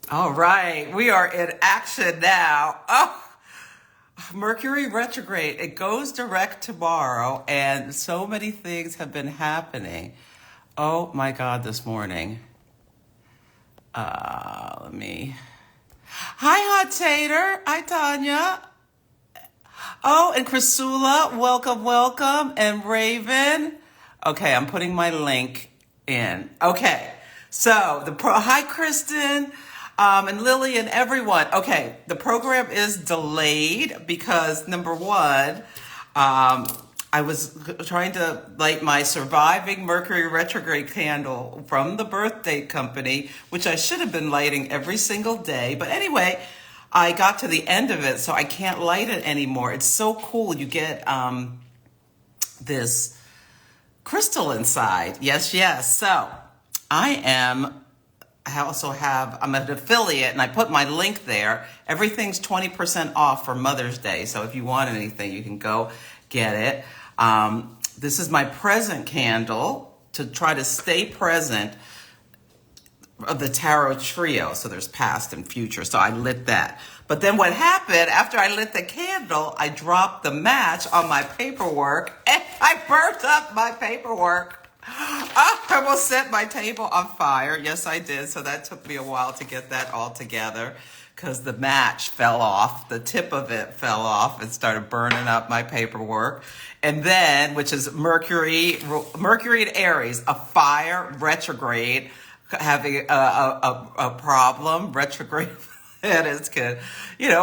All right, we are in action now. Oh, Mercury retrograde. It goes direct tomorrow, and so many things have been happening. Oh my God, this morning. Let me. Hi, Hot Tater. Hi, Tanya. Oh, and Chrisula, welcome, welcome. And Raven. Okay, I'm putting my link in. Okay, so hi, Kristen, and Lily and everyone. Okay, the program is delayed because number one, I was trying to light my surviving Mercury retrograde candle from the birthday company, which I should have been lighting every single day. But anyway, I got to the end of it, so I can't light it anymore. It's so cool. You get this crystal inside. Yes, yes. So I also have, I'm an affiliate and I put my link there. Everything's 20% off for Mother's Day. So if you want anything, you can go get it. This is my present candle to try to stay present of the tarot trio. So there's past and future. So I lit that. But then what happened after I lit the candle, I dropped the match on my paperwork and I burnt up my paperwork. Oh, I almost set my table on fire. Yes, I did. So that took me a while to get that all together because the match fell off. The tip of it fell off and started burning up my paperwork. And then, which is Mercury and Aries, a fire retrograde, having a problem, retrograde, and it can,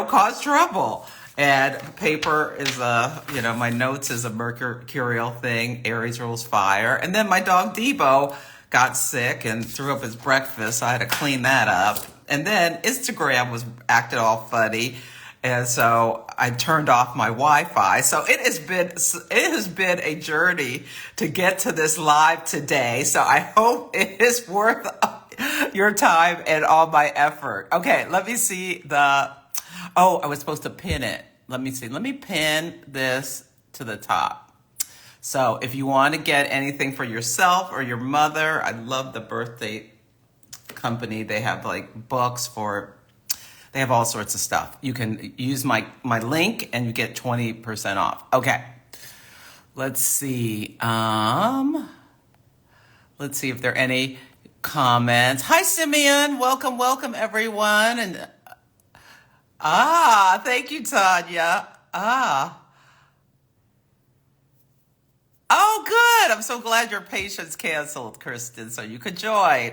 cause trouble. And paper is my notes is a mercurial thing. Aries rules fire. And then my dog Debo got sick and threw up his breakfast. So I had to clean that up. And then Instagram was acting all funny. And so I turned off my Wi-Fi. So it has been a journey to get to this live today. So I hope it is worth your time and all my effort. Okay, let me see I was supposed to pin it. Let me see. Let me pin this to the top. So if you want to get anything for yourself or your mother, I love the birthday company. They have like books they have all sorts of stuff. You can use my link and you get 20% off. Okay. Let's see. Let's see if there are any comments. Hi, Simeon. Welcome, welcome, everyone. And thank you, Tanya. Oh, good. I'm so glad your patient's canceled, Kristen, so you could join.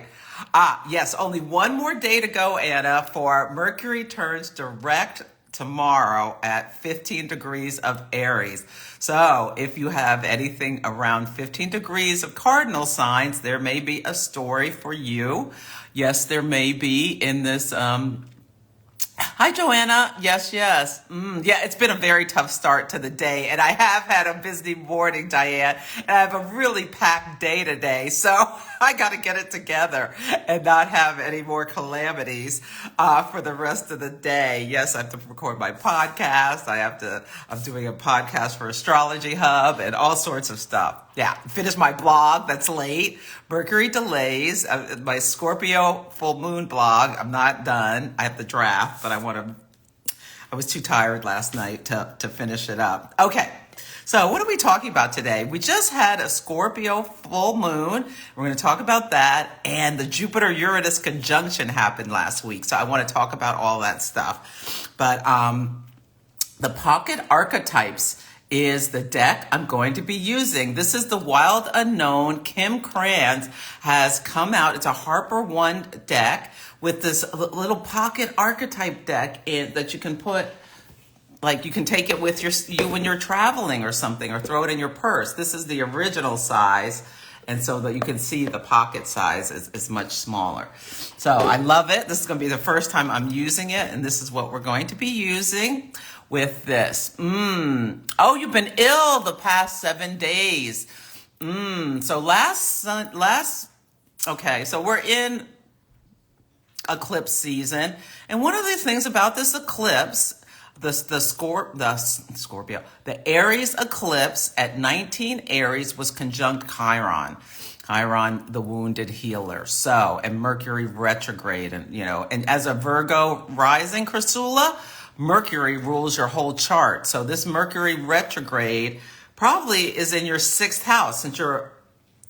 Yes, only one more day to go, Anna, for Mercury turns direct tomorrow at 15 degrees of Aries. So if you have anything around 15 degrees of cardinal signs, there may be a story for you. Yes, there may be in this Hi, Joanna. Yes, yes. Yeah, it's been a very tough start to the day, and I have had a busy morning, Diane, and I have a really packed day today, so I got to get it together and not have any more calamities for the rest of the day. Yes, I have to record my podcast. I'm doing a podcast for Astrology Hub and all sorts of stuff. Yeah, finish my blog. That's late. Mercury delays. My Scorpio full moon blog. I'm not done. I have the draft, but I was too tired last night to finish it up. Okay. So what are we talking about today? We just had a Scorpio full moon. We're going to talk about that. And the Jupiter-Uranus conjunction happened last week. So I want to talk about all that stuff. But the pocket archetypes is the deck I'm going to be using. This is the Wild Unknown. Kim Kranz has come out. It's a Harper One deck with this little pocket archetype deck that you can put, like you can take it with you when you're traveling or something, or throw it in your purse. This is the original size. And so that you can see the pocket size is much smaller. So I love it. This is going to be the first time I'm using it. And this is what we're going to be using with this. Oh, you've been ill the past 7 days. So okay, so we're in eclipse season. And one of the things about this eclipse, the Scorpio, the Aries eclipse at 19 Aries was conjunct Chiron. Chiron, the wounded healer. So, and Mercury retrograde, and and as a Virgo rising, Chrysula, Mercury rules your whole chart. So this Mercury retrograde probably is in your sixth house since you're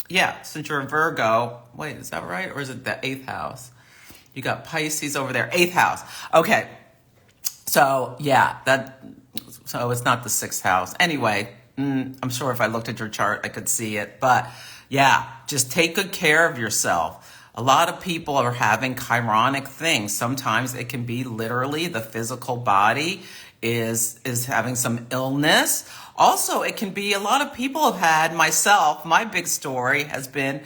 a Virgo. Wait, is that right? Or is it the eighth house? You got Pisces over there, eighth house. Okay. So so it's not the sixth house. Anyway, I'm sure if I looked at your chart, I could see it. But yeah, just take good care of yourself. A lot of people are having chironic things. Sometimes it can be literally the physical body is having some illness. Also, it can be a lot of people have had, myself, my big story has been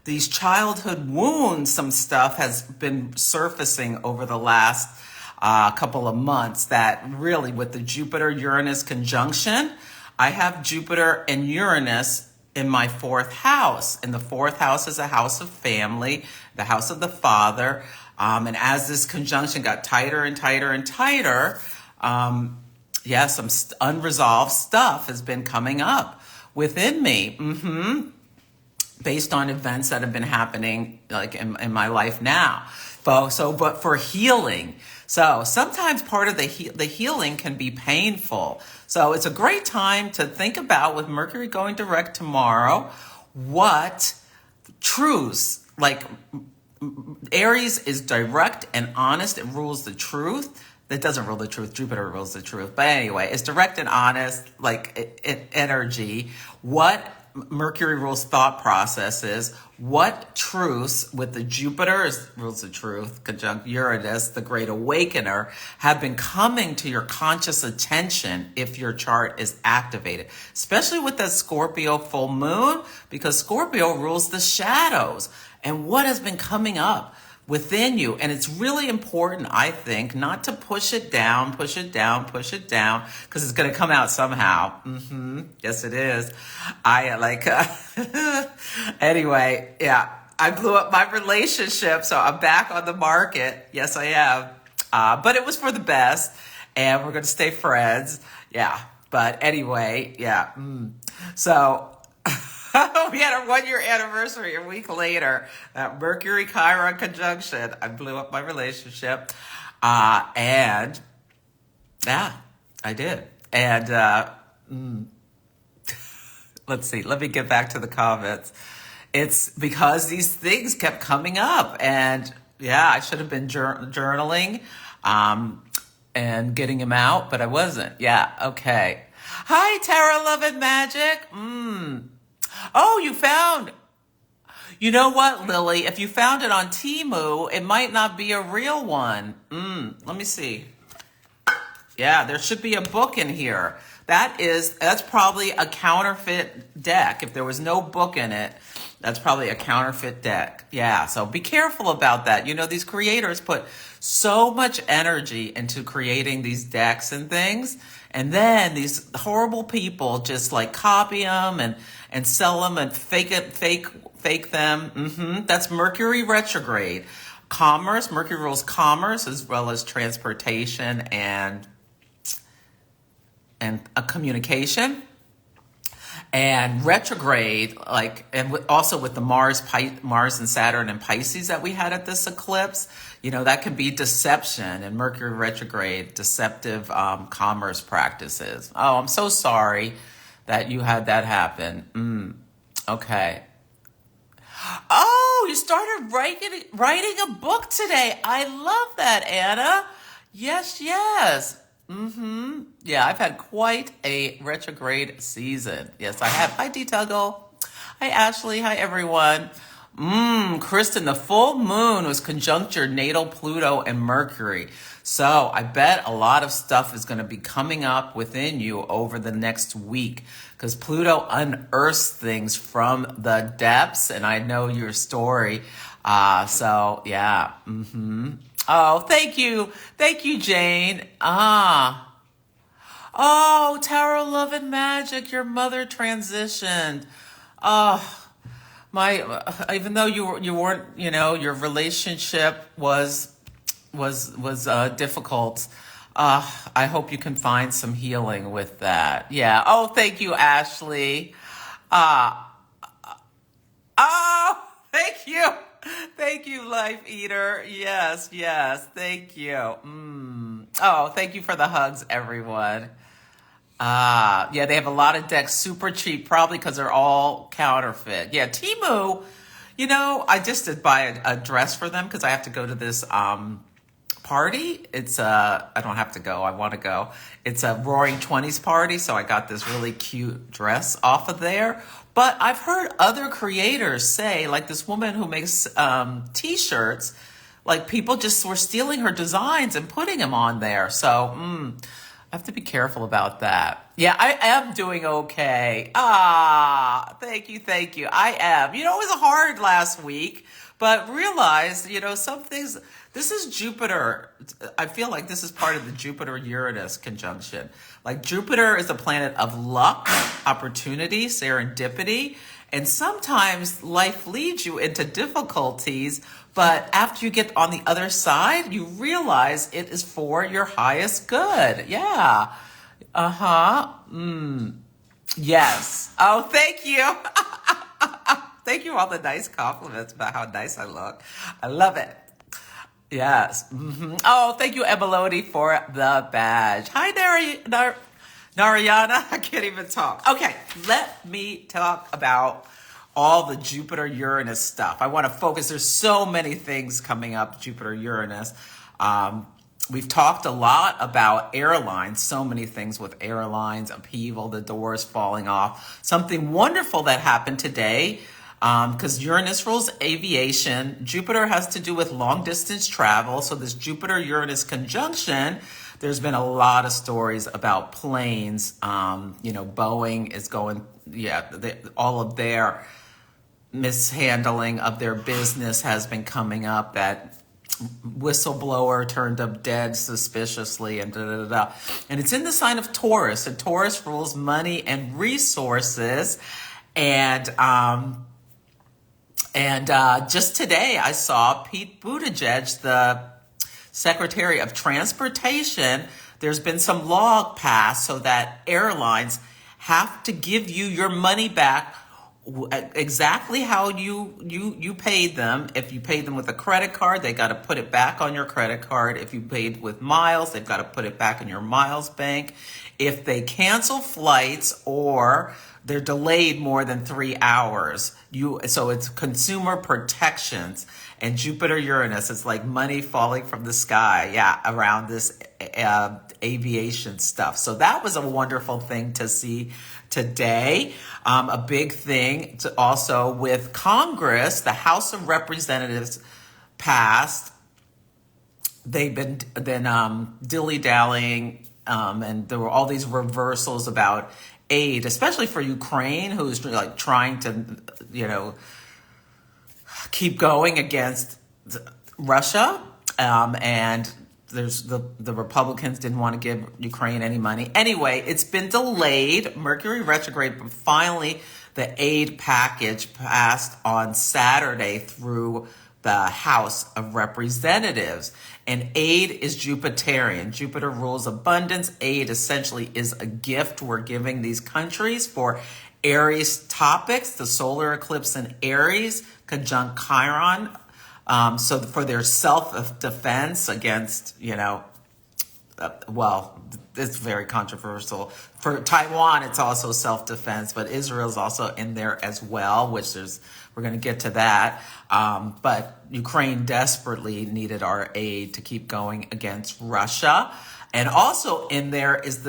these childhood wounds. Some stuff has been surfacing over the last couple of months that really, with the Jupiter-Uranus conjunction, I have Jupiter and Uranus in my fourth house. And the fourth house is a house of family, the house of the father. And as this conjunction got tighter and tighter and tighter, some unresolved stuff has been coming up within me. Based on events that have been happening like in my life now. But for healing. So sometimes part of the healing can be painful. So it's a great time to think about, with Mercury going direct tomorrow, what truths, like Aries is direct and honest. It rules the truth. That doesn't rule the truth. Jupiter rules the truth. But anyway, it's direct and honest, like energy. What Mercury rules thought processes. What truths with the Jupiter rules the truth, conjunct Uranus, the great awakener, have been coming to your conscious attention if your chart is activated, especially with that Scorpio full moon, because Scorpio rules the shadows. And what has been coming up within you. And it's really important, I think, not to push it down, because it's going to come out somehow. Yes, it is. Anyway, yeah, I blew up my relationship, so I'm back on the market. Yes, I am. But it was for the best, and we're going to stay friends. Yeah. But anyway, yeah. So we had our 1 year anniversary a week later. That Mercury Chiron conjunction. I blew up my relationship. And yeah, I did. And let's see. Let me get back to the comments. It's because these things kept coming up. And yeah, I should have been journaling and getting them out, but I wasn't. Yeah, okay. Hi, Tara Love and Magic. Oh, you know what, Lily? If you found it on Temu, it might not be a real one. Let me see. Yeah, there should be a book in here. That's probably a counterfeit deck. If there was no book in it, that's probably a counterfeit deck. Yeah, so be careful about that. These creators put so much energy into creating these decks and things, and then these horrible people just like copy them and sell them and fake them. That's Mercury retrograde. Commerce, Mercury rules commerce as well as transportation and a communication. And retrograde, also with the Mars and Saturn and Pisces that we had at this eclipse, that could be deception, and Mercury retrograde, deceptive commerce practices. Oh, I'm so sorry that you had that happen. Okay. Oh, you started writing a book today. I love that, Anna. Yes. Yeah, I've had quite a retrograde season. Yes, I have. Hi, D-Tuggle. Hi, Ashley. Hi, everyone. Kristen, the full moon was conjunct your natal Pluto and Mercury. So I bet a lot of stuff is going to be coming up within you over the next week, because Pluto unearths things from the depths, and I know your story. So yeah. Oh, thank you. Thank you, Jane. Oh, Tarot, Love, and Magic, your mother transitioned. Even though you weren't, your relationship was difficult. I hope you can find some healing with that. Yeah. Oh, thank you, Ashley. Oh, Thank you. Thank you, Life Eater. Yes, yes. Thank you. Oh, thank you for the hugs, everyone. Yeah, they have a lot of decks super cheap, probably because they're all counterfeit. Yeah, Timu, I just did buy a dress for them because I have to go to this party. I don't have to go. I want to go. It's a Roaring Twenties party, so I got this really cute dress off of there. But I've heard other creators say, like this woman who makes t-shirts, like people just were stealing her designs and putting them on there. So I have to be careful about that. Yeah, I am doing okay. Thank you, thank you. I am. It was hard last week, but realize, some things. This is Jupiter. I feel like this is part of the Jupiter-Uranus conjunction. Like Jupiter is a planet of luck, opportunity, serendipity, and sometimes life leads you into difficulties, but after you get on the other side, you realize it is for your highest good. Yeah. Yes. Oh, thank you. Thank you for all the nice compliments about how nice I look. I love it. Yes. Oh, thank you, Emelody, for the badge. Hi, Narayana. I can't even talk. Okay, let me talk about all the Jupiter-Uranus stuff. I want to focus. There's so many things coming up, Jupiter-Uranus. We've talked a lot about airlines, so many things with airlines, upheaval, the doors falling off. Something wonderful that happened today, because Uranus rules aviation. Jupiter has to do with long distance travel. So this Jupiter-Uranus conjunction, there's been a lot of stories about planes. Boeing is going, all of their mishandling of their business has been coming up. That whistleblower turned up dead suspiciously and And it's in the sign of Taurus, and Taurus rules money and resources. And just today I saw Pete Buttigieg, the Secretary of Transportation. There's been some law passed so that airlines have to give you your money back exactly how you paid them. If you paid them with a credit card, they got to put it back on your credit card. If you paid with miles, they've got to put it back in your miles bank. If they cancel flights or they're delayed more than 3 hours, so it's consumer protections. And Jupiter-Uranus, it's like money falling from the sky, around this aviation stuff. So that was a wonderful thing to see today. A big thing also with Congress, the House of Representatives passed. They've been dilly-dallying, and there were all these reversals about aid, especially for Ukraine, who's like trying to, keep going against Russia. And there's the Republicans didn't want to give Ukraine any money. Anyway, it's been delayed, Mercury retrograde, but finally the aid package passed on Saturday through the House of Representatives. And aid is Jupiterian. Jupiter rules abundance. Aid essentially is a gift we're giving these countries for Aries topics, the solar eclipse in Aries, conjunct Chiron. So for their self-defense against, it's very controversial. For Taiwan, it's also self-defense, but Israel's also in there as well, we're going to get to that. But Ukraine desperately needed our aid to keep going against Russia. And also in there is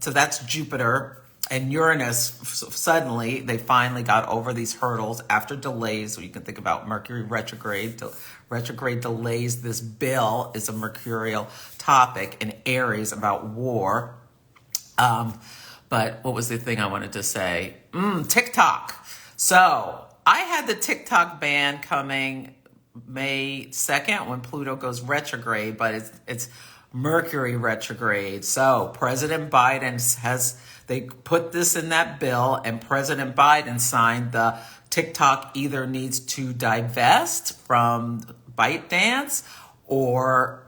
so that's Jupiter and Uranus. Suddenly, they finally got over these hurdles after delays. So you can think about Mercury retrograde. Retrograde delays. This bill is a mercurial topic in Aries about war. But what was the thing I wanted to say? TikTok. So I had the TikTok ban coming May 2nd when Pluto goes retrograde, but it's Mercury retrograde. So President Biden they put this in that bill, and President Biden signed the TikTok either needs to divest from ByteDance or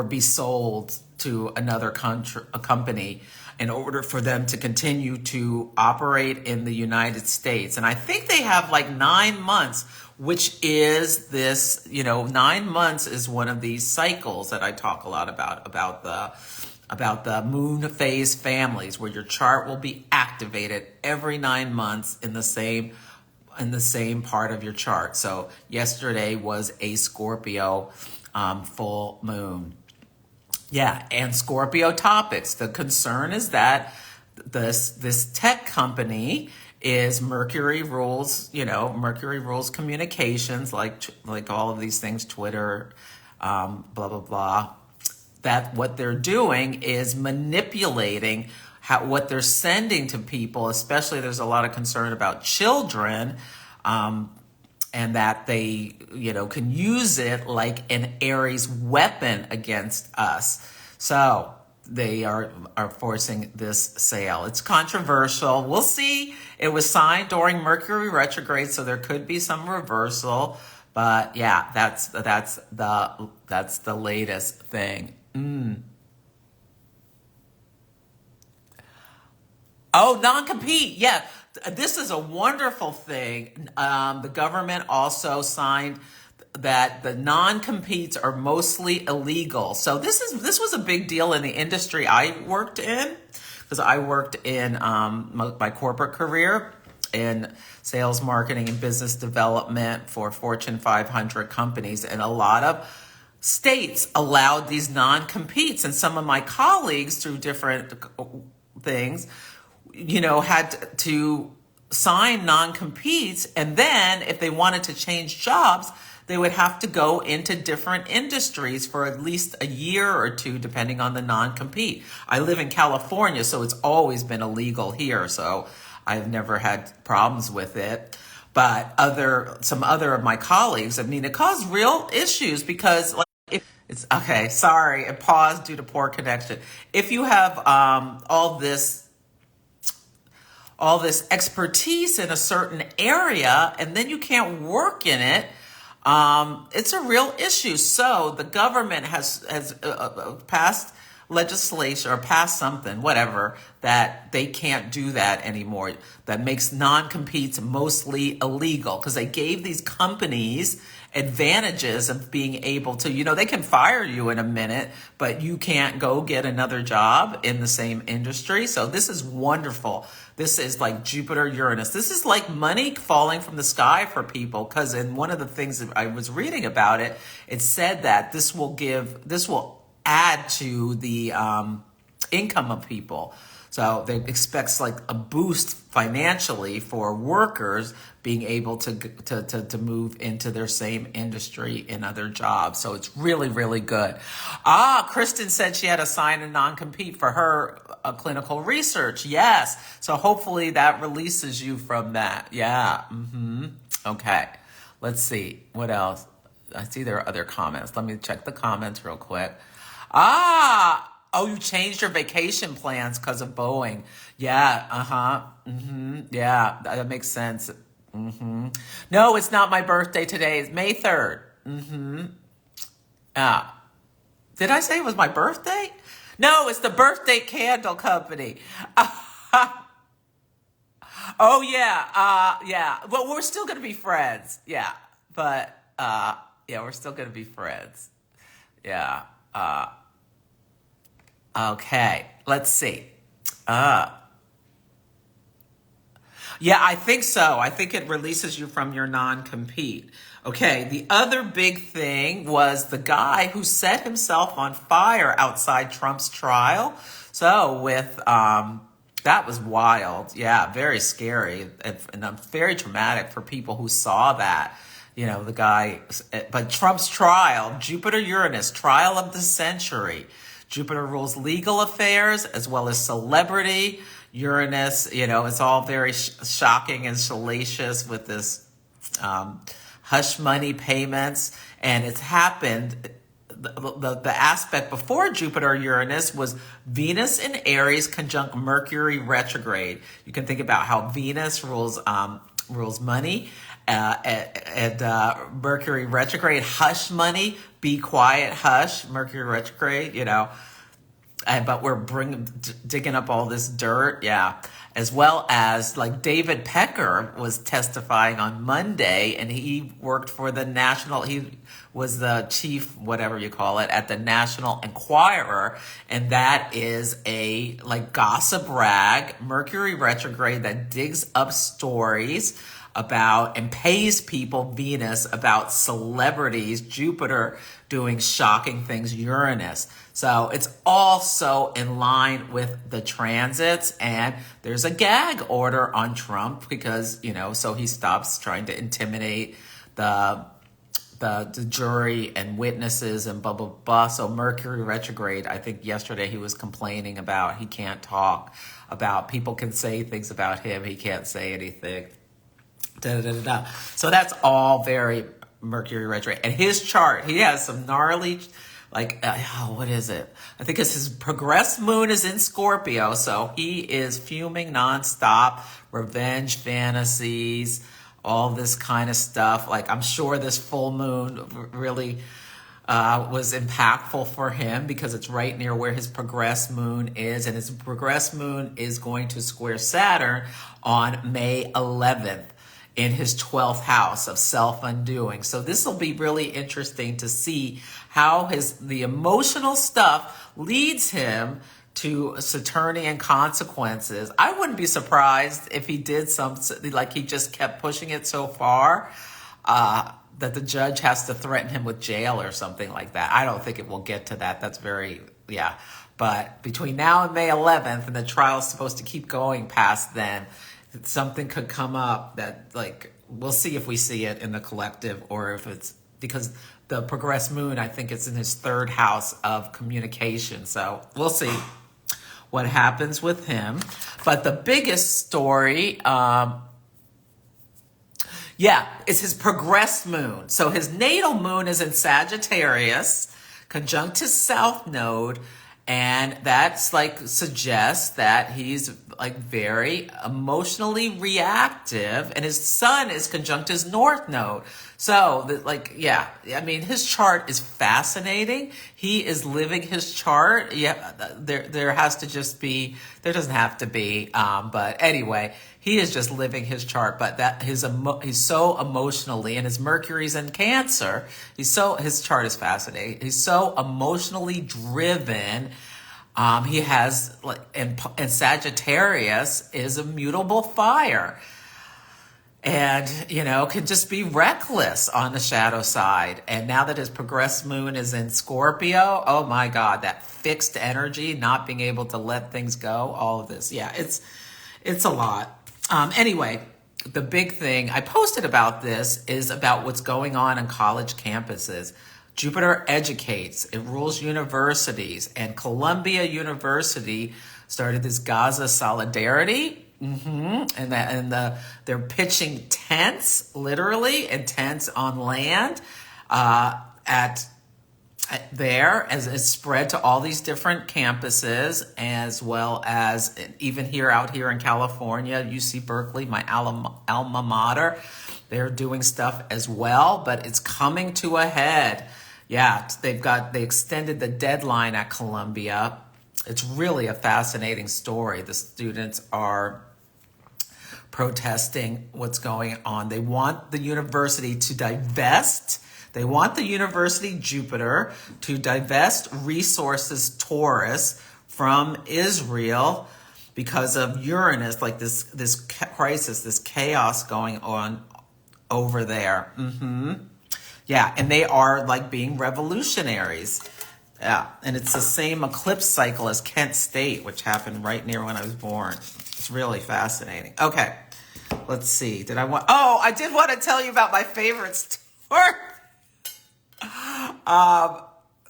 be sold to another country, a company, in order for them to continue to operate in the United States. And I think they have like 9 months, which is this, 9 months is one of these cycles that I talk a lot about the moon phase families, where your chart will be activated every 9 months in the same part of your chart. So yesterday was a Scorpio full moon. Yeah, and Scorpio topics. The concern is that this tech company is Mercury rules, Mercury rules communications, like all of these things, Twitter, blah, blah, blah. That what they're doing is manipulating what they're sending to people, especially there's a lot of concern about children, and that they, can use it like an Aries weapon against us. So they are forcing this sale. It's controversial. We'll see. It was signed during Mercury retrograde, so there could be some reversal. But yeah, that's the latest thing. Oh, non-compete. Yeah, this is a wonderful thing. The government also signed that the non-competes are mostly illegal. So this was a big deal in the industry I worked in, because I worked in my corporate career in sales, marketing, and business development for Fortune 500 companies, and a lot of states allowed these non-competes, and some of my colleagues through different things, had to sign non-competes, and then if they wanted to change jobs, they would have to go into different industries for at least a year or two, depending on the non-compete. I live in California, so it's always been illegal here, so I've never had problems with it. But some other of my colleagues, it caused real issues, because it's okay. Sorry, it paused due to poor connection. If you have all this expertise in a certain area, and then you can't work in it, it's a real issue. So the government has passed legislation, or passed something, whatever, that they can't do that anymore. That makes non-competes mostly illegal, because they gave these companies advantages of being able to, they can fire you in a minute, but you can't go get another job in the same industry. So this is wonderful. This is like Jupiter, Uranus. This is like money falling from the sky for people, because in one of the things that I was reading about it, it said that this will add to the income of people. So they expects like a boost financially for workers being able to move into their same industry in other jobs. So it's really, really good. Kristen said she had to sign a non-compete for her clinical research. Yes. So hopefully that releases you from that. Yeah. Okay. Let's see. What else? I see there are other comments. Let me check the comments real quick. Oh, you changed your vacation plans because of Boeing. Yeah, yeah, that makes sense. No, it's not my birthday today. It's May 3rd. Did I say it was my birthday? No, it's the birthday candle company. Oh, yeah, yeah. Well, we're still going to be friends. Yeah, but, yeah, we're still going to be friends. Yeah, okay, let's see. Yeah, I think so. I think it releases you from your non-compete. Okay, the other big thing was the guy who set himself on fire outside Trump's trial. So that was wild. Yeah, very scary and very traumatic for people who saw that. The guy, but Trump's trial, Jupiter-Uranus, trial of the century. Jupiter rules legal affairs as well as celebrity. Uranus, it's all very shocking and salacious with this hush money payments. And it's happened, the aspect before Jupiter-Uranus was Venus in Aries conjunct Mercury retrograde. You can think about how Venus rules money, and Mercury retrograde, hush money, be quiet, hush, Mercury retrograde, but we're digging up all this dirt. Yeah. As well as like David Pecker was testifying on Monday, and he worked for he was the chief, whatever you call it, at the National Enquirer. And that is a like gossip rag, Mercury retrograde, that digs up stories about and pays people, Venus, about celebrities, Jupiter doing shocking things, Uranus. So it's also in line with the transits, and there's a gag order on Trump because, so he stops trying to intimidate the jury and witnesses and blah, blah, blah. So Mercury retrograde, I think yesterday he was complaining about he can't talk about, people can say things about him, he can't say anything. Da, da, da, da. So that's all very Mercury retrograde. And his chart, he has some gnarly, what is it? I think it's his progressed moon is in Scorpio. So he is fuming nonstop, revenge fantasies, all this kind of stuff. Like, I'm sure this full moon really was impactful for him because it's right near where his progressed moon is. And his progressed moon is going to square Saturn on May 11th. In his 12th house of self-undoing. So this will be really interesting to see how the emotional stuff leads him to Saturnian consequences. I wouldn't be surprised if he did he just kept pushing it so far that the judge has to threaten him with jail or something like that. I don't think it will get to that. That's But between now and May 11th, and the trial's supposed to keep going past then, something could come up that, we'll see if we see it in the collective, or if it's because the progressed moon, I think it's in his third house of communication. So we'll see what happens with him. But the biggest story, is his progressed moon. So his natal moon is in Sagittarius, conjunct his south node. And that's suggests that he's very emotionally reactive, and his sun is conjunct his north node. So his chart is fascinating. He is living his chart. Yeah, there doesn't have to be, but anyway, he is just living his chart. But that he's so emotionally, and his Mercury's in Cancer. His chart is fascinating. He's so emotionally driven. He has and Sagittarius is a mutable fire, and can just be reckless on the shadow side. And now that his progressed moon is in Scorpio, oh my God, that fixed energy, not being able to let things go, all of this, it's a lot. Anyway, the big thing I posted about this is about what's going on college campuses. Jupiter educates, it rules universities, and Columbia University started this Gaza solidarity. They're pitching tents, literally, and tents on land there as it's spread to all these different campuses, as well as even out here in California, UC Berkeley, my alma mater, they're doing stuff as well, but it's coming to a head. Yeah, they extended the deadline at Columbia. It's really a fascinating story. The students are protesting what's going on. They want the university to divest. They want the university, Jupiter, to divest resources, Taurus, from Israel because of Uranus, this crisis, this chaos going on over there. Yeah, and they are being revolutionaries. Yeah, and it's the same eclipse cycle as Kent State, which happened right near when I was born. It's really fascinating. Okay, let's see. I did want to tell you about my favorite story.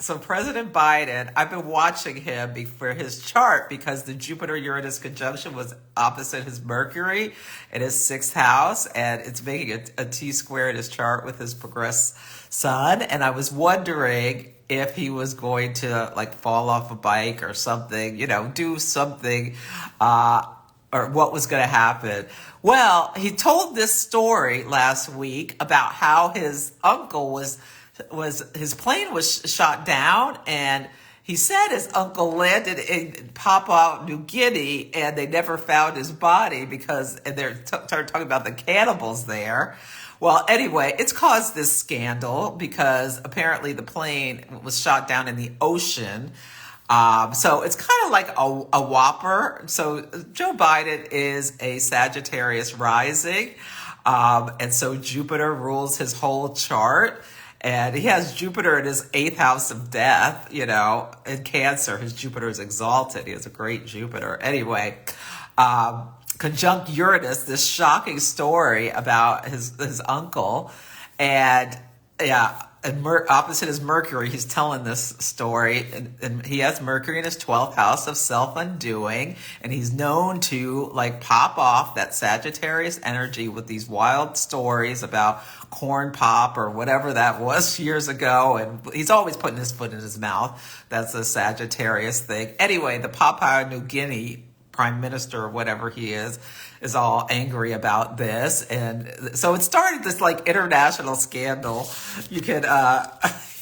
So President Biden, I've been watching him for his chart because the Jupiter-Uranus conjunction was opposite his Mercury in his 6th house, and it's making a T-square in his chart with his progressed sun. And I was wondering if he was going to fall off a bike or something, do something, or what was going to happen. Well, he told this story last week about how his uncle his plane was shot down, and He said his uncle landed in Papua New Guinea and they never found his body because and they're started talking about the cannibals there. Well, anyway, it's caused this scandal because apparently the plane was shot down in the ocean. So it's kind of like a whopper. So Joe Biden is a Sagittarius rising. And so Jupiter rules his whole chart. And he has Jupiter in his eighth house of death, you know, in Cancer. His Jupiter is exalted. He has a great Jupiter. Anyway, conjunct Uranus, this shocking story about his uncle. And yeah, and opposite is Mercury. He's telling this story, and he has Mercury in his 12th house of self-undoing, and he's known to like pop off that Sagittarius energy with these wild stories about corn pop or whatever that was years ago, and he's always putting his foot in his mouth. That's a Sagittarius thing. Anyway, the Papua New Guinea prime minister or whatever he is all angry about this, and so it started this like international scandal. You could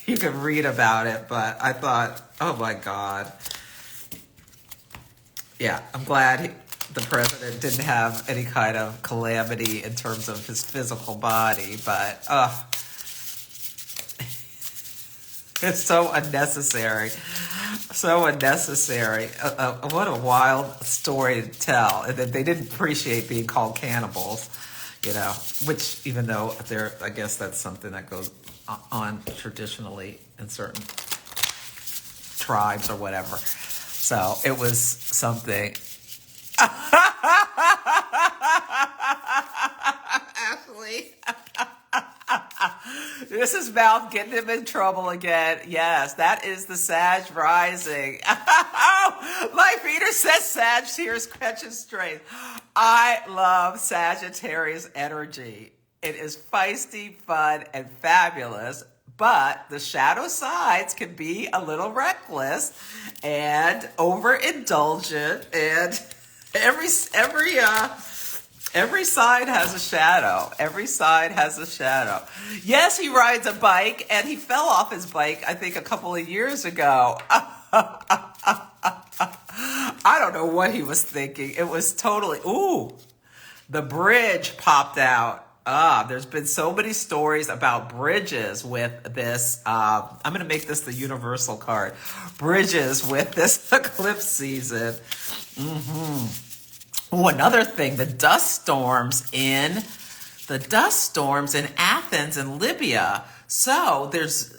you could read about it, but I thought, oh my God, yeah, I'm glad the president didn't have any kind of calamity in terms of his physical body, but it's so unnecessary. So unnecessary. What a wild story to tell. And that they didn't appreciate being called cannibals, you know, which even though I guess that's something that goes on traditionally in certain tribes or whatever. So it was something. Ashley. This is Mouth getting him in trouble again. Yes, that is the Sag rising. Life Eater says Sag here catching straight. I love Sagittarius energy. It is feisty, fun, and fabulous, but the shadow sides can be a little reckless and overindulgent, and every side has a shadow. Every side has a shadow. Yes, he rides a bike, and he fell off his bike, I think, a couple of years ago. I don't know what he was thinking. It was totally, the bridge popped out. There's been so many stories about bridges with this. I'm going to make this the universal card. Bridges with this eclipse season. Oh, another thing, the dust storms in Athens and Libya. So there's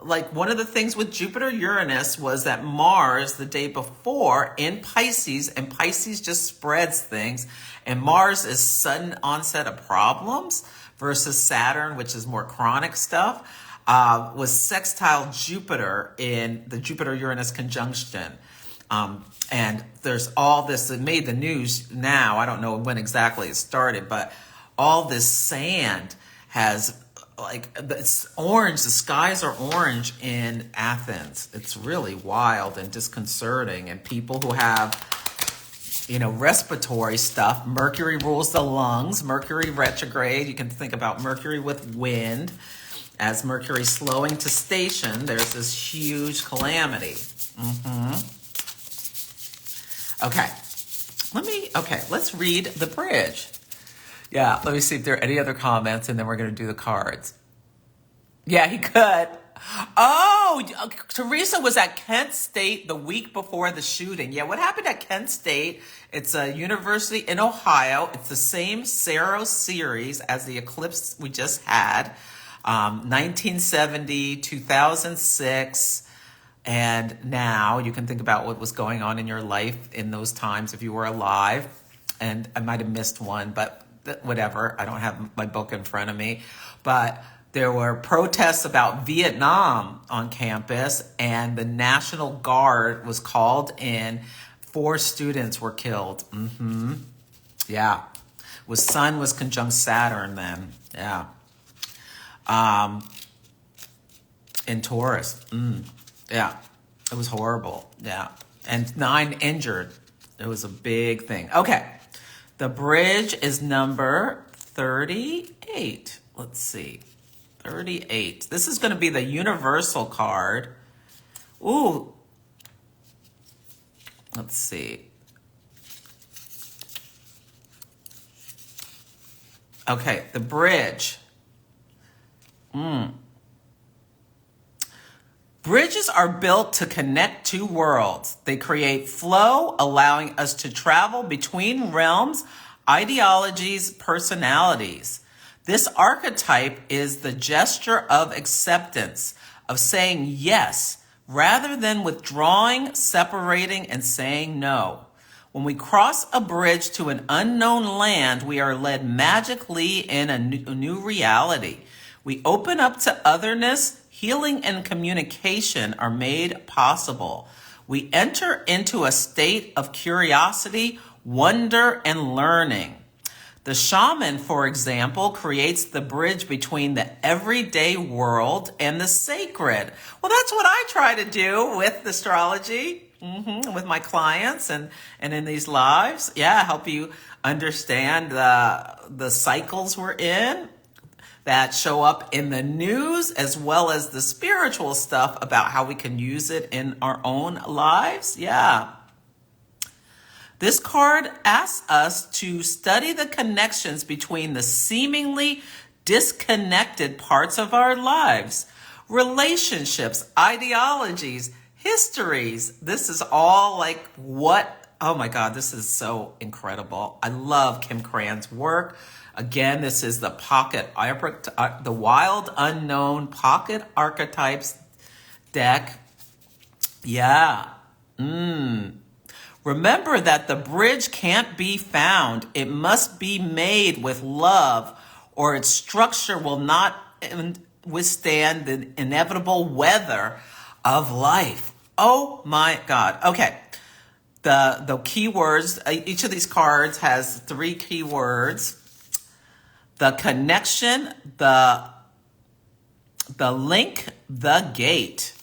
like one of the things with Jupiter Uranus was that Mars the day before in Pisces, and Pisces just spreads things, and Mars is sudden onset of problems versus Saturn, which is more chronic stuff, was sextile Jupiter in the Jupiter-Uranus conjunction. And there's all this that made the news now. I don't know when exactly it started, but all this sand has it's orange. The skies are orange in Athens. It's really wild and disconcerting. And people who have, respiratory stuff, Mercury rules the lungs, Mercury retrograde. You can think about Mercury with wind. As Mercury slowing to station, there's this huge calamity. Okay, let's read the bridge. Yeah, let me see if there are any other comments, and then we're going to do the cards. Yeah, he could. Oh, Teresa was at Kent State the week before the shooting. Yeah, what happened at Kent State? It's a university in Ohio. It's the same Saros series as the eclipse we just had, 1970, 2006. And now you can think about what was going on in your life in those times if you were alive. And I might have missed one, but whatever. I don't have my book in front of me. But there were protests about Vietnam on campus, and the National Guard was called in. 4 students were killed. Yeah. Sun was conjunct Saturn then. Yeah. In Taurus. Yeah, it was horrible. Yeah. And 9 injured. It was a big thing. Okay. The bridge is number 38. Let's see. 38. This is going to be the universal card. Ooh, Let's see. Okay, the bridge. Bridges are built to connect two worlds. They create flow, allowing us to travel between realms, ideologies, personalities. This archetype is the gesture of acceptance, of saying yes, rather than withdrawing, separating, and saying no. When we cross a bridge to an unknown land, we are led magically in a new reality. We open up to otherness. Healing and communication are made possible. We enter into a state of curiosity, wonder, and learning. The shaman, for example, creates the bridge between the everyday world and the sacred. Well, that's what I try to do with astrology, with my clients and in these lives. Yeah, help you understand the cycles we're in that show up in the news, as well as the spiritual stuff about how we can use it in our own lives. Yeah. This card asks us to study the connections between the seemingly disconnected parts of our lives, relationships, ideologies, histories. This is all like oh my God, this is so incredible. I love Kim Cran's work. Again, this is the the Wild Unknown Pocket Archetypes deck. Yeah. Remember that the bridge can't be found. It must be made with love, or its structure will not withstand the inevitable weather of life. Oh my God. Okay. The keywords, each of these cards has 3 keywords. The connection, the link, the gate.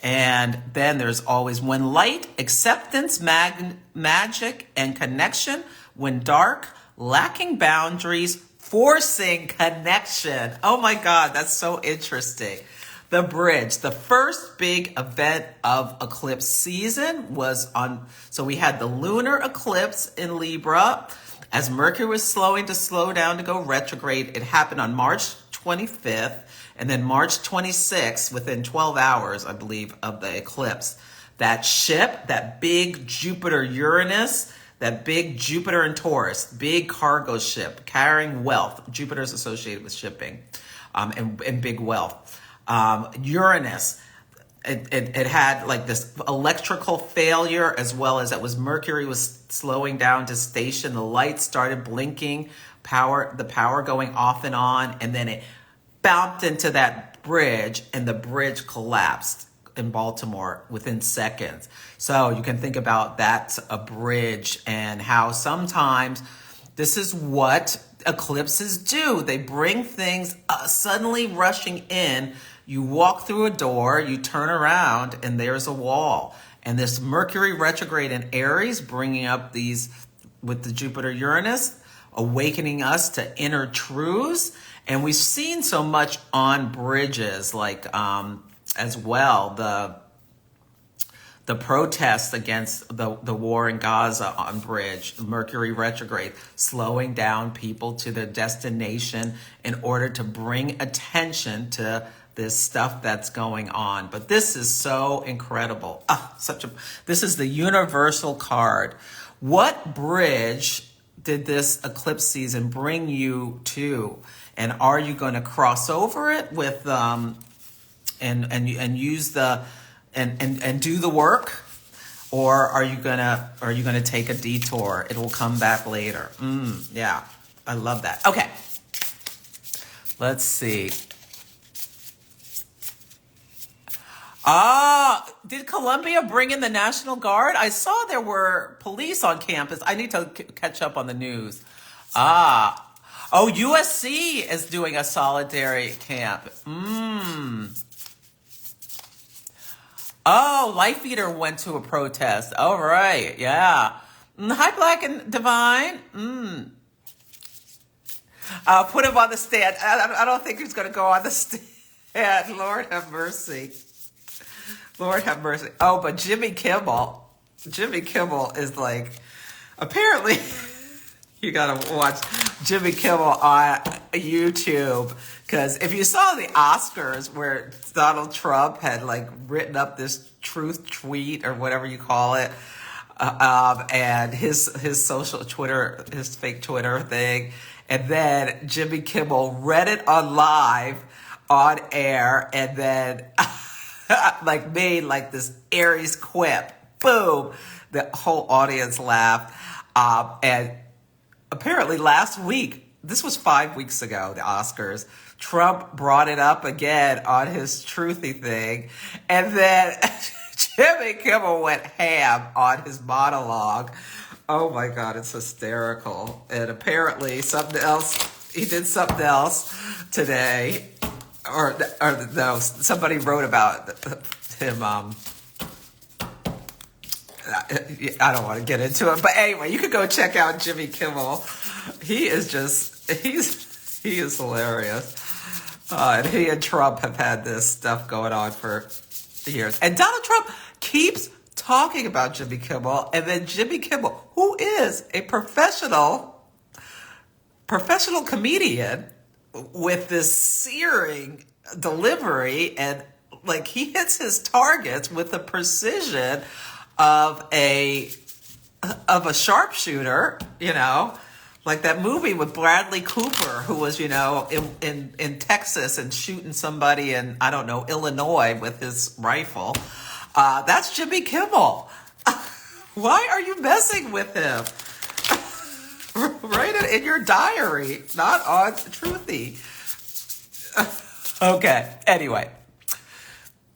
And then there's always when light, acceptance, magic, and connection. When dark, lacking boundaries, forcing connection. Oh my God, that's so interesting. The bridge, the first big event of eclipse season was so we had the lunar eclipse in Libra. As Mercury was slow down to go retrograde, it happened on March 25th and then March 26th, within 12 hours, I believe, of the eclipse. That ship, that big Jupiter-Uranus, that big Jupiter and Taurus, big cargo ship carrying wealth. Jupiter's associated with shipping and big wealth. Uranus, it had like this electrical failure, as well as Mercury was slowing down to station. The lights started blinking, the power going off and on, and then it bumped into that bridge, and the bridge collapsed in Baltimore within seconds. So you can think about that, a bridge, and how sometimes this is what eclipses do. They bring things suddenly rushing in. You walk through a door, you turn around, and there's a wall. And this Mercury retrograde in Aries, bringing up these with the Jupiter-Uranus, awakening us to inner truths. And we've seen so much on bridges, like as well, the protests against the war in Gaza on bridge, Mercury retrograde, slowing down people to their destination in order to bring attention to this stuff that's going on. But this is so incredible. This is the universal card. What bridge did this eclipse season bring you to? And are you going to cross over it with and use and do the work, or are you gonna take a detour? It will come back later. Yeah, I love that. Okay, let's see. Did Columbia bring in the National Guard? I saw there were police on campus. I need to catch up on the news. USC is doing a solitary camp. Life Eater went to a protest. All right, yeah. Hi, Black and Divine. Put him on the stand. I don't think he's going to go on the stand. Lord have mercy. Lord have mercy. Oh, but Jimmy Kimmel. Jimmy Kimmel is like, apparently, you gotta watch Jimmy Kimmel on YouTube. Because if you saw the Oscars where Donald Trump had like written up this truth tweet or whatever you call it, and his social Twitter, his fake Twitter thing, and then Jimmy Kimmel read it on live, on air, and then like made like this Aries quip. Boom! The whole audience laughed, and apparently last week, this was 5 weeks ago, the Oscars, Trump brought it up again on his truthy thing, and then Jimmy Kimmel went ham on his monologue. Oh my God, it's hysterical. And apparently something else, he did something else today, or no, somebody wrote about him, I don't want to get into it, but anyway, you could go check out Jimmy Kimmel. He is just, he is hilarious. And he and Trump have had this stuff going on for years. And Donald Trump keeps talking about Jimmy Kimmel, and then Jimmy Kimmel, who is a professional comedian with this searing delivery, and like he hits his targets with the precision of a sharpshooter, like that movie with Bradley Cooper, who was, in Texas and shooting somebody in, I don't know, Illinois with his rifle. That's Jimmy Kimmel. Why are you messing with him? Write it in your diary, not on Truthy. Okay, anyway.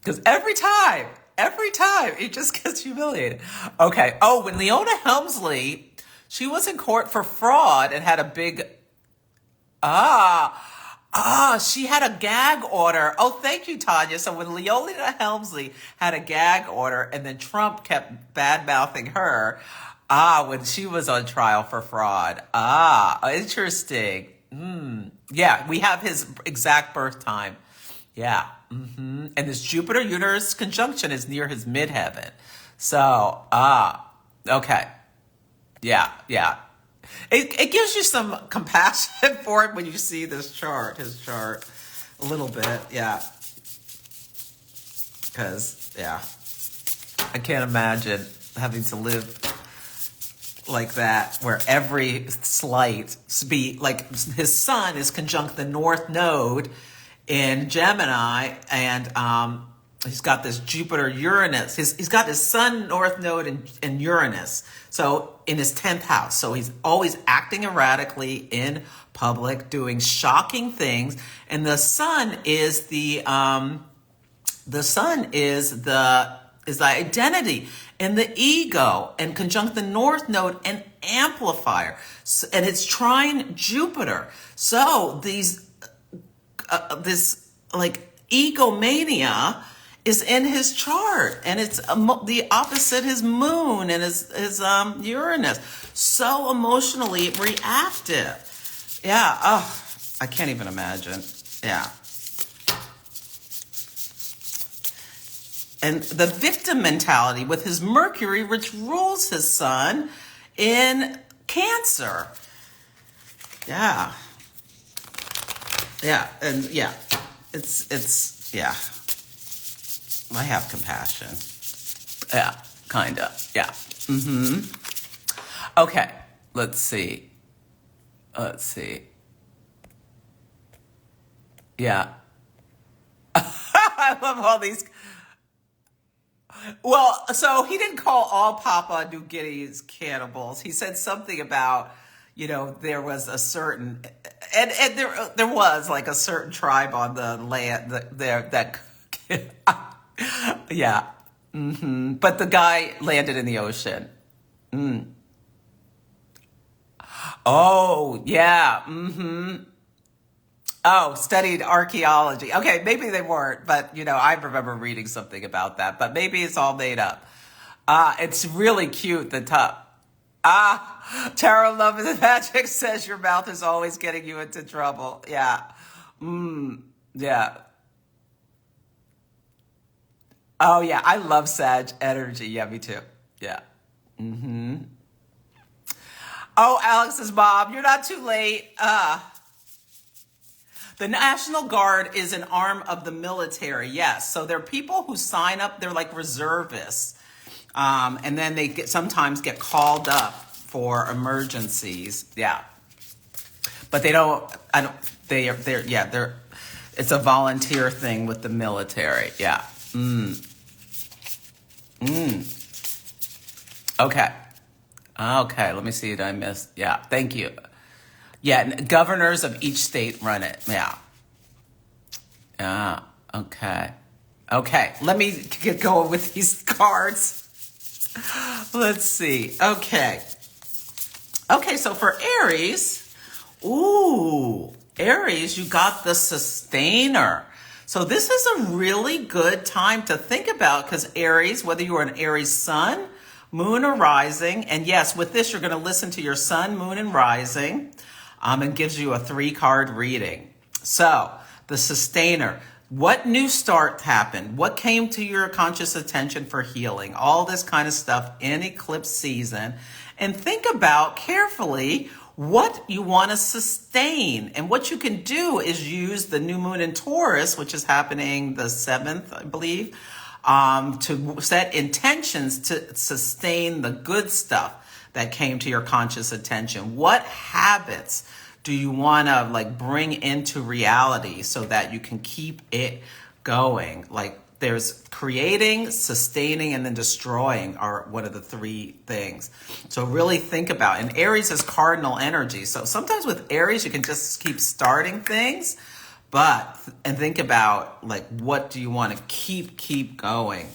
Because every time, it just gets humiliated. Okay. Oh, when Leona Helmsley, she was in court for fraud and had a big, she had a gag order. Oh, thank you, Tanya. So when Leona Helmsley had a gag order and then Trump kept bad-mouthing her, when she was on trial for fraud. Interesting. Yeah, we have his exact birth time. Yeah. And this Jupiter-Uranus conjunction is near his midheaven. So, okay. Yeah. It gives you some compassion for him when you see this chart, his chart, a little bit. Yeah. Because, yeah, I can't imagine having to live like that, where every slight speed, like his sun is conjunct the North Node in Gemini, and he's got this Jupiter-Uranus. He's got his Sun North Node in Uranus, so in his 10th house. So he's always acting erratically in public, doing shocking things. And the Sun is the identity and the ego, and conjunct the North Node and amplifier, and it's trine Jupiter. So this like egomania is in his chart, and it's the opposite his moon and his Uranus. So emotionally reactive. Yeah. Oh, I can't even imagine. Yeah. And the victim mentality with his Mercury, which rules his sun in Cancer. Yeah. Yeah. And yeah, it's, yeah. I have compassion. Yeah, kind of. Yeah. Okay. Let's see. Yeah. I love all these. Well, so he didn't call all Papua New Guineans cannibals. He said something about, there was a certain, and there was like a certain tribe on the land that yeah. But the guy landed in the ocean. Oh, yeah. Oh, studied archaeology. Okay, maybe they weren't, but I remember reading something about that. But maybe it's all made up. It's really cute. The top. Tarot Love and Magic says your mouth is always getting you into trouble. Yeah. Yeah. Oh yeah, I love Sag energy. Yeah, me too. Yeah. Oh, Alex's mom, you're not too late. The National Guard is an arm of the military, yes. So they're people who sign up, they're like reservists. And then they sometimes get called up for emergencies. Yeah. But it's a volunteer thing with the military. Yeah. Okay. Okay, let me see. Did I miss? Yeah, thank you. Yeah, governors of each state run it. Yeah. Okay. Okay, let me get going with these cards. Let's see. Okay. Okay, so for Aries, Aries, you got the sustainer. So this is a really good time to think about because Aries, whether you are an Aries sun, moon, or rising, and yes, with this, you're going to listen to your sun, moon, and rising, and gives you a 3-card reading. So the sustainer. What new start happened? What came to your conscious attention for healing? All this kind of stuff in eclipse season. And think about carefully what you want to sustain. And what you can do is use the new moon in Taurus, which is happening the 7th, I believe, to set intentions to sustain the good stuff that came to your conscious attention. What habits do you want to bring into reality so that you can keep it going? Like there's creating, sustaining, and then destroying are one of the 3 things. So really think about, and Aries is cardinal energy. So sometimes with Aries, you can just keep starting things, and think about what do you want to keep going?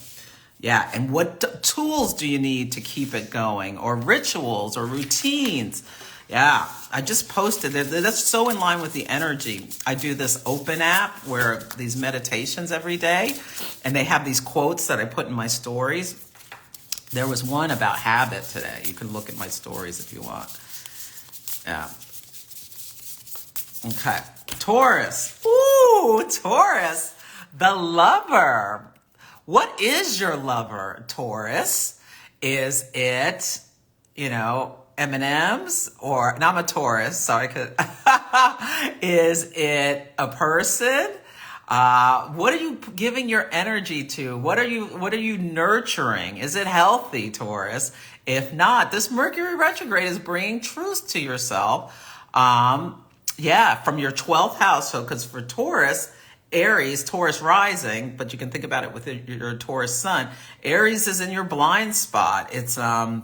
Yeah, and what tools do you need to keep it going, or rituals or routines? Yeah, I just posted that. That's so in line with the energy. I do this open app where these meditations every day, and they have these quotes that I put in my stories. There was one about habit today. You can look at my stories if you want. Yeah. Okay. Taurus. Ooh, Taurus, the lover. What is your lover, Taurus? Is it, M&Ms or not? I'm a Taurus, so I could. Is it a person? What are you giving your energy to? What are you nurturing? Is it healthy, Taurus? If not, this Mercury retrograde is bringing truth to yourself. From your 12th house. So, because for Taurus, Aries, Taurus rising, but you can think about it with your Taurus sun. Aries is in your blind spot. It's the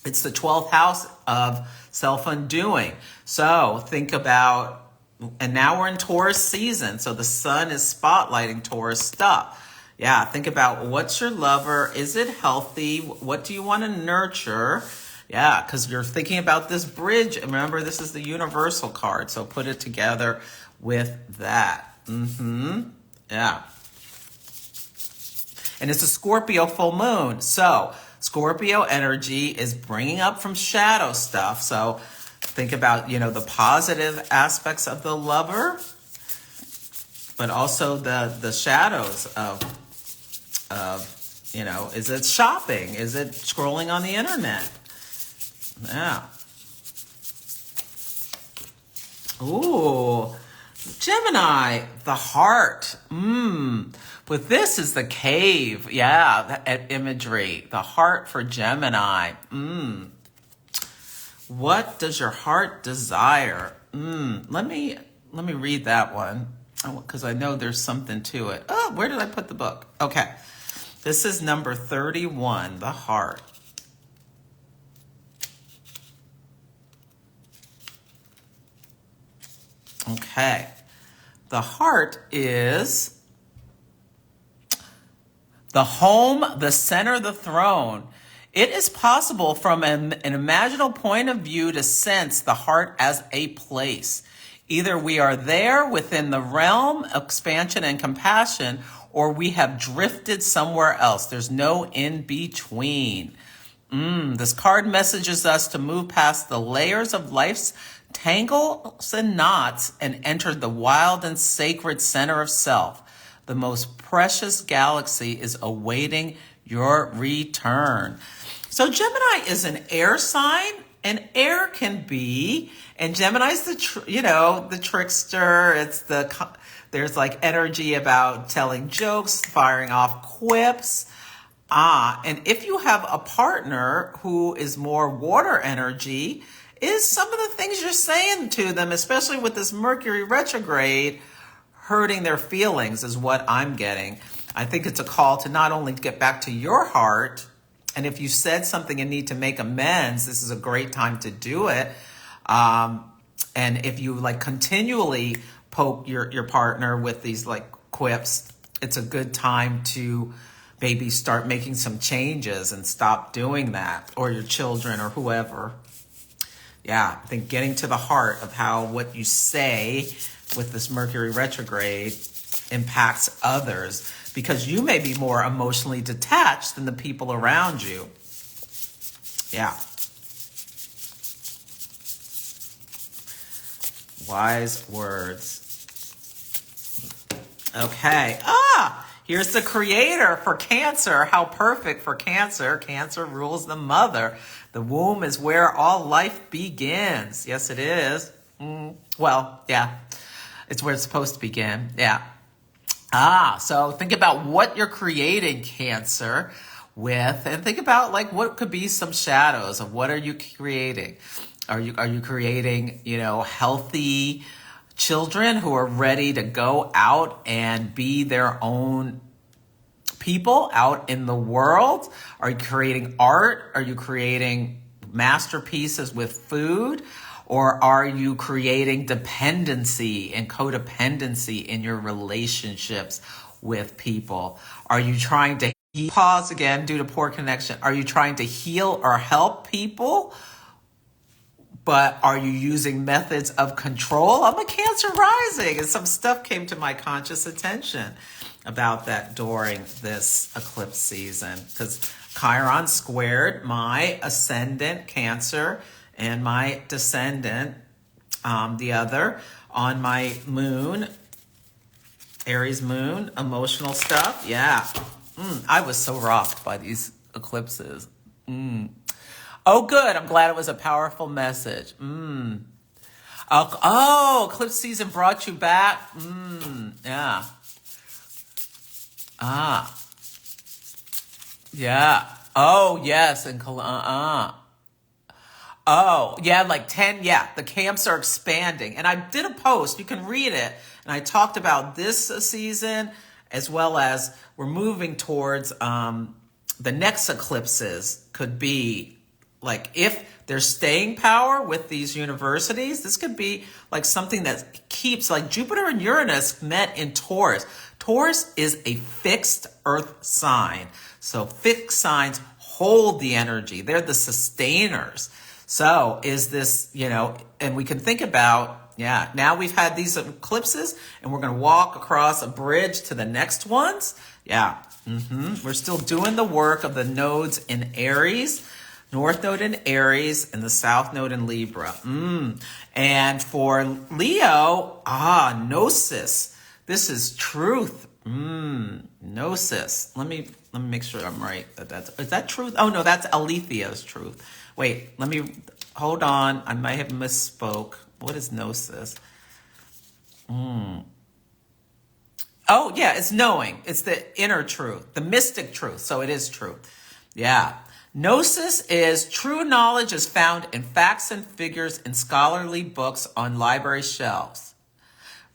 12th house of self-undoing. So think about, and now we're in Taurus season. So the sun is spotlighting Taurus stuff. Yeah, think about what's your lover? Is it healthy? What do you want to nurture? Yeah, because you're thinking about this bridge. And remember, this is the universal card. So put it together with that. Yeah. And it's a Scorpio full moon. So Scorpio energy is bringing up from shadow stuff. So think about, the positive aspects of the lover, but also the shadows of, is it shopping? Is it scrolling on the internet? Yeah. Ooh, Gemini, the heart. But this is the cave. Yeah, that imagery. The heart for Gemini. What does your heart desire? Let me read that one because I know there's something to it. Oh, where did I put the book? Okay. This is number 31, the heart. Okay. The heart is the home, the center, the throne. It is possible from an imaginal point of view to sense the heart as a place. Either we are there within the realm, expansion, and compassion, or we have drifted somewhere else. There's no in between. This card messages us to move past the layers of life's tangles and knots and enter the wild and sacred center of self. The most precious galaxy is awaiting your return. So Gemini is an air sign, and air can be, and Gemini's the trickster. There's like energy about telling jokes, firing off quips. And if you have a partner who is more water energy, is some of the things you're saying to them, especially with this Mercury retrograde, hurting their feelings is what I'm getting. I think it's a call to not only get back to your heart, and if you said something and need to make amends, this is a great time to do it. And if you like continually poke your partner with these like quips, it's a good time to maybe start making some changes and stop doing that, or your children or whoever. Yeah, I think getting to the heart of how what you say with this Mercury retrograde impacts others, because you may be more emotionally detached than the people around you. Yeah. Wise words. Okay. Here's the creator for Cancer. How perfect for Cancer. Cancer rules the mother. The womb is where all life begins. Yes, it is. Well, yeah. It's where it's supposed to begin. Yeah. So think about what you're creating, Cancer, with, and think about like what could be some shadows of what are you creating. Are you creating, healthy children who are ready to go out and be their own people out in the world? Are you creating art? Are you creating masterpieces with food? Or are you creating dependency and codependency in your relationships with people? Are you trying to pause again due to poor connection? Are you trying to heal or help people? But are you using methods of control? I'm a Cancer rising, and some stuff came to my conscious attention about that during this eclipse season, because Chiron squared my ascendant Cancer and my descendant, the other, on my moon, Aries moon, emotional stuff. Yeah. I was so rocked by these eclipses. Oh, good. I'm glad it was a powerful message. Eclipse season brought you back. Yeah. Yeah. Oh, yes. And oh, yeah, like 10. Yeah, the camps are expanding. And I did a post. You can read it. And I talked about this season, as well as we're moving towards the next eclipses could be like, if there's staying power with these universities, this could be like something that keeps, like Jupiter and Uranus met in Taurus. Taurus is a fixed earth sign. So fixed signs hold the energy. They're the sustainers. So is this, and we can think about, now we've had these eclipses and we're going to walk across a bridge to the next ones. Yeah. We're still doing the work of the nodes in Aries, North Node in Aries, and the South Node in Libra. And for Leo, Gnosis. This is truth. Gnosis. Let me make sure I'm right. Is that truth? Oh no, that's Alethea's truth. Wait, hold on. I might have misspoke. What is Gnosis? Oh yeah, it's knowing. It's the inner truth, the mystic truth. So it is truth. Yeah. Gnosis is true knowledge is found in facts and figures in scholarly books on library shelves.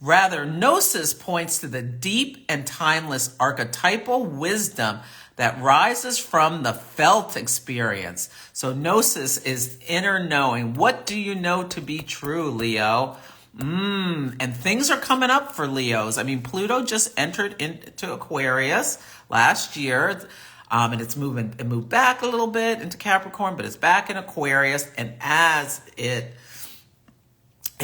Rather, Gnosis points to the deep and timeless archetypal wisdom that rises from the felt experience. So Gnosis is inner knowing. What do you know to be true, Leo? And things are coming up for Leos. I mean, Pluto just entered into Aquarius last year. And it moved back a little bit into Capricorn, but it's back in Aquarius. And as it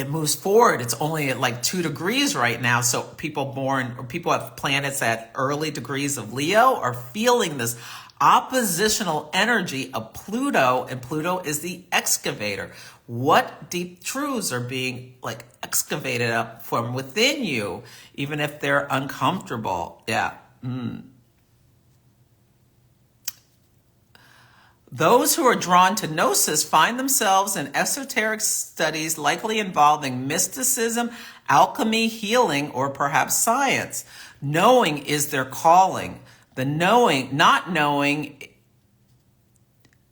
moves forward, it's only at like 2 degrees right now. So people have planets at early degrees of Leo are feeling this oppositional energy of Pluto, and Pluto is the excavator. What deep truths are being like excavated up from within you, even if they're uncomfortable? Yeah. Those who are drawn to gnosis find themselves in esoteric studies likely involving mysticism, alchemy, healing, or perhaps science. Knowing is their calling. The knowing, not knowing,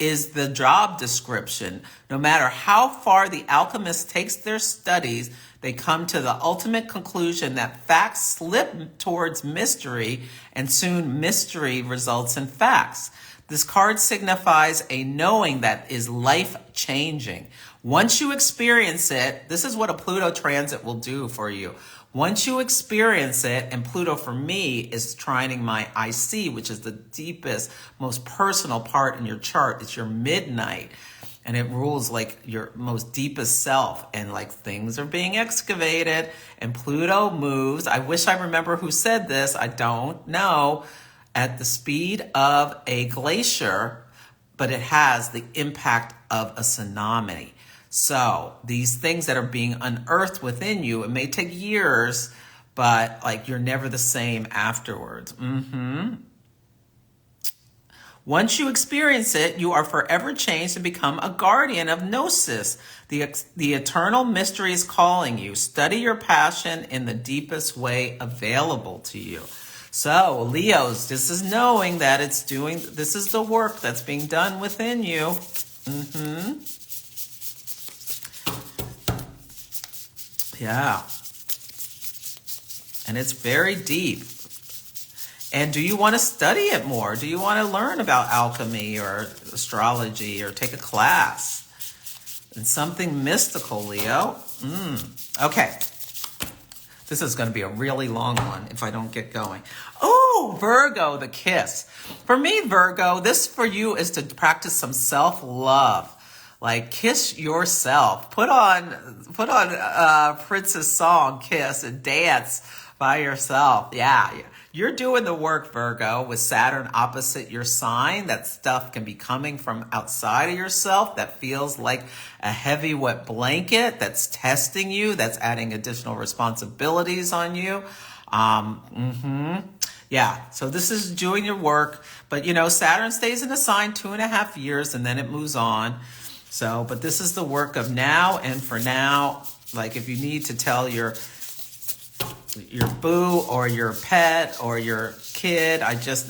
is the job description. No matter how far the alchemist takes their studies, they come to the ultimate conclusion that facts slip towards mystery, and soon mystery results in facts. This card signifies a knowing that is life-changing. Once you experience it, this is what a Pluto transit will do for you. Once you experience it, and Pluto for me is trining my IC, which is the deepest, most personal part in your chart. It's your midnight, and it rules like your most deepest self, and like things are being excavated, and Pluto moves. I wish I remember who said this. I don't know. At the speed of a glacier, but it has the impact of a tsunami. So these things that are being unearthed within you, it may take years, but like you're never the same afterwards. Once you experience it, you are forever changed and become a guardian of gnosis. The eternal mystery is calling you. Study your passion in the deepest way available to you. So, Leos, this is knowing that this is the work that's being done within you. Yeah. And it's very deep. And do you want to study it more? Do you want to learn about alchemy or astrology or take a class? And something mystical, Leo. Okay. This is going to be a really long one if I don't get going. Oh, Virgo, the kiss. For me, Virgo, this for you is to practice some self-love. Like kiss yourself. Put on Prince's song, Kiss, and dance by yourself. Yeah. You're doing the work, Virgo, with Saturn opposite your sign. That stuff can be coming from outside of yourself that feels like a heavy, wet blanket that's testing you, that's adding additional responsibilities on you. Yeah, so this is doing your work. But, Saturn stays in a sign 2.5 years, and then it moves on. So, but this is the work of now and for now. Like if you need to tell your boo or your pet or your kid,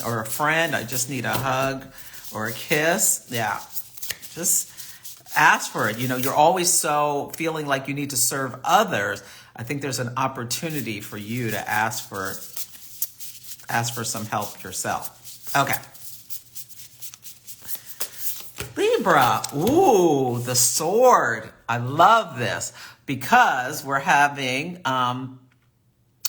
or a friend, I just need a hug or a kiss. Yeah, just ask for it. You're always so feeling like you need to serve others. I think there's an opportunity for you to ask for some help yourself. Okay. Libra. Ooh, the sword. I love this because we're having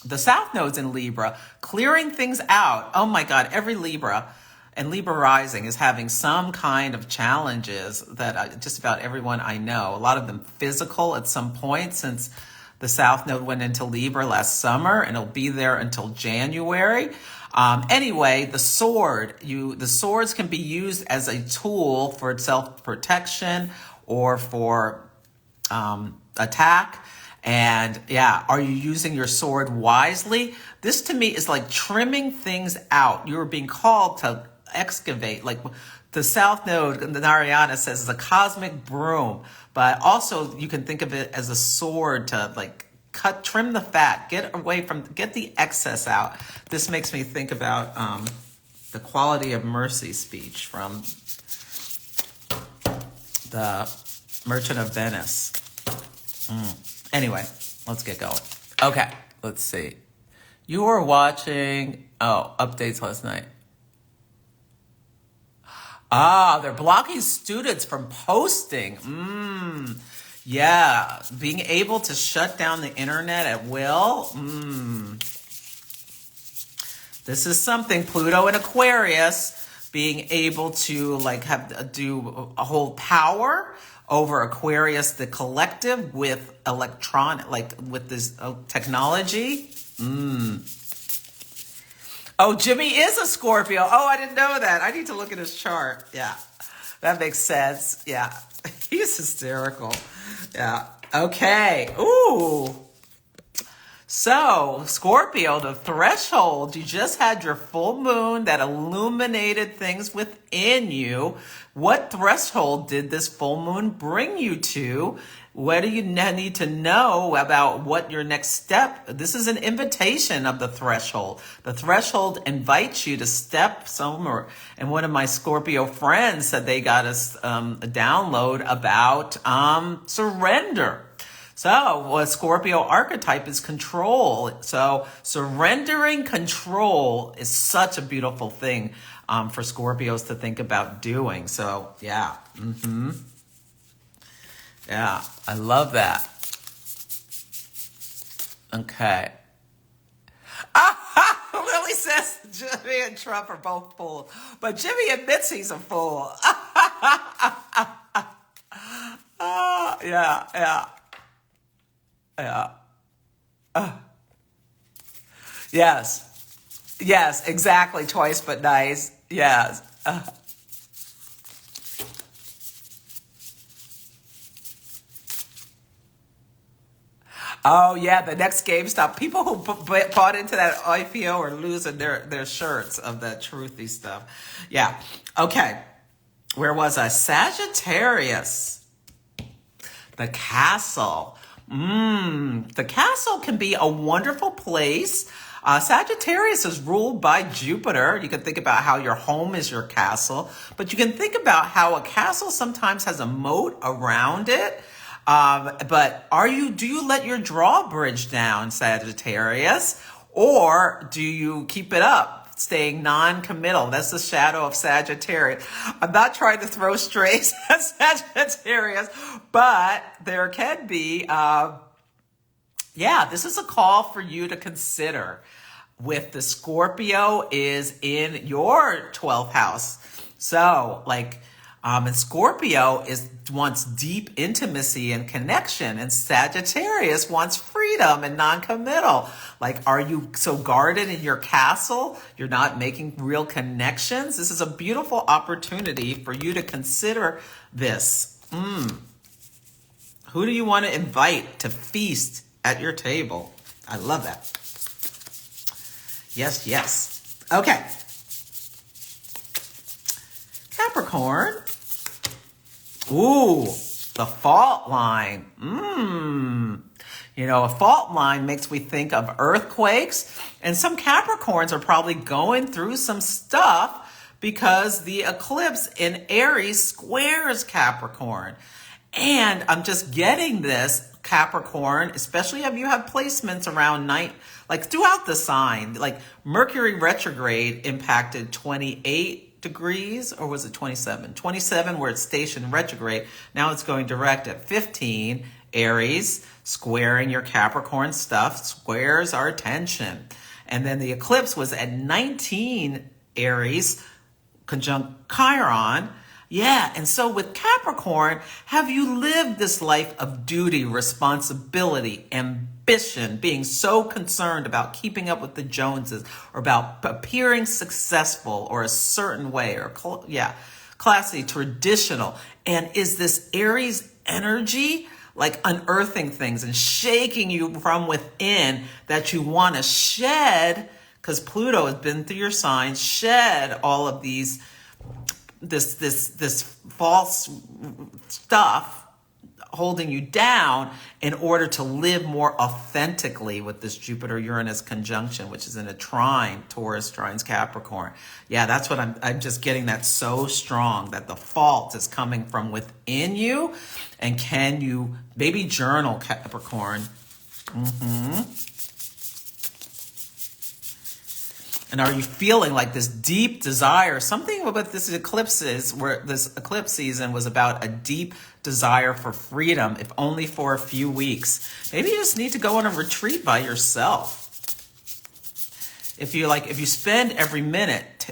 the South Node's in Libra, clearing things out. Oh my God, every Libra and Libra rising is having some kind of challenges that just about everyone I know, a lot of them physical at some point since the South Node went into Libra last summer, and it'll be there until January. Anyway, the swords can be used as a tool for self-protection or for attack. And yeah, are you using your sword wisely? This to me is like trimming things out. You're being called to excavate. Like the South Node, the Narayana says, is a cosmic broom. But also you can think of it as a sword to like trim the fat, get the excess out. This makes me think about the Quality of Mercy speech from the Merchant of Venice. Anyway, let's get going. Okay, let's see. You were watching, updates last night. They're blocking students from posting. Yeah, being able to shut down the internet at will. This is something, Pluto and Aquarius, being able to do a whole power over Aquarius, the collective, with with this technology. Oh, Jimmy is a Scorpio. Oh, I didn't know that. I need to look at his chart. Yeah, that makes sense. Yeah, he's hysterical. Yeah. Okay. Ooh. So, Scorpio, the threshold, you just had your full moon that illuminated things within you. What threshold did this full moon bring you to? What do you need to know about what your next step? This is an invitation of the threshold. The threshold invites you to step somewhere. And one of my Scorpio friends said they got us a download about surrender. So, a Scorpio archetype is control. So, surrendering control is such a beautiful thing for Scorpios to think about doing. So, yeah. Yeah, I love that. Okay. Lily says Jimmy and Trump are both fools, but Jimmy admits he's a fool. Yeah. Yes, exactly. Twice but nice. Yes. Oh yeah, the next GameStop. People who bought into that IPO are losing their shirts of that truthy stuff. Yeah. Okay. Where was I? Sagittarius. The castle. The castle can be a wonderful place. Sagittarius is ruled by Jupiter. You can think about how your home is your castle, but you can think about how a castle sometimes has a moat around it. But do you let your drawbridge down, Sagittarius, or do you keep it up, staying non-committal? That's the shadow of Sagittarius. I'm not trying to throw strays at Sagittarius, but there can be, this is a call for you to consider. With the Scorpio is in your 12th house. So, and Scorpio wants deep intimacy and connection, and Sagittarius wants freedom and non-committal. Are you so guarded in your castle? You're not making real connections? This is a beautiful opportunity for you to consider this. Who do you want to invite to feast at your table? I love that. Yes. Okay. Capricorn. Ooh, the fault line. A fault line makes me think of earthquakes. And some Capricorns are probably going through some stuff because the eclipse in Aries squares Capricorn. And I'm just getting this, Capricorn, especially if you have placements around night, throughout the sign. Mercury retrograde impacted 28 degrees, or was it 27? 27 where it's stationed retrograde. Now it's going direct at 15. Aries, squaring your Capricorn stuff, squares our attention. And then the eclipse was at 19 Aries, conjunct Chiron. Yeah, and so with Capricorn, have you lived this life of duty, responsibility, ambition, being so concerned about keeping up with the Joneses, or about appearing successful or a certain way, or classy, traditional? And is this Aries energy unearthing things and shaking you from within that you want to shed, because Pluto has been through your signs, shed all of this false stuff holding you down in order to live more authentically with this Jupiter-Uranus conjunction, which is in a trine, Taurus trines Capricorn. Yeah, that's what I'm just getting that so strong, that the fault is coming from within you. And can you maybe journal, Capricorn? And are you feeling this deep desire? Something about this eclipse season was about a deep desire for freedom, if only for a few weeks. Maybe you just need to go on a retreat by yourself. If you spend every minute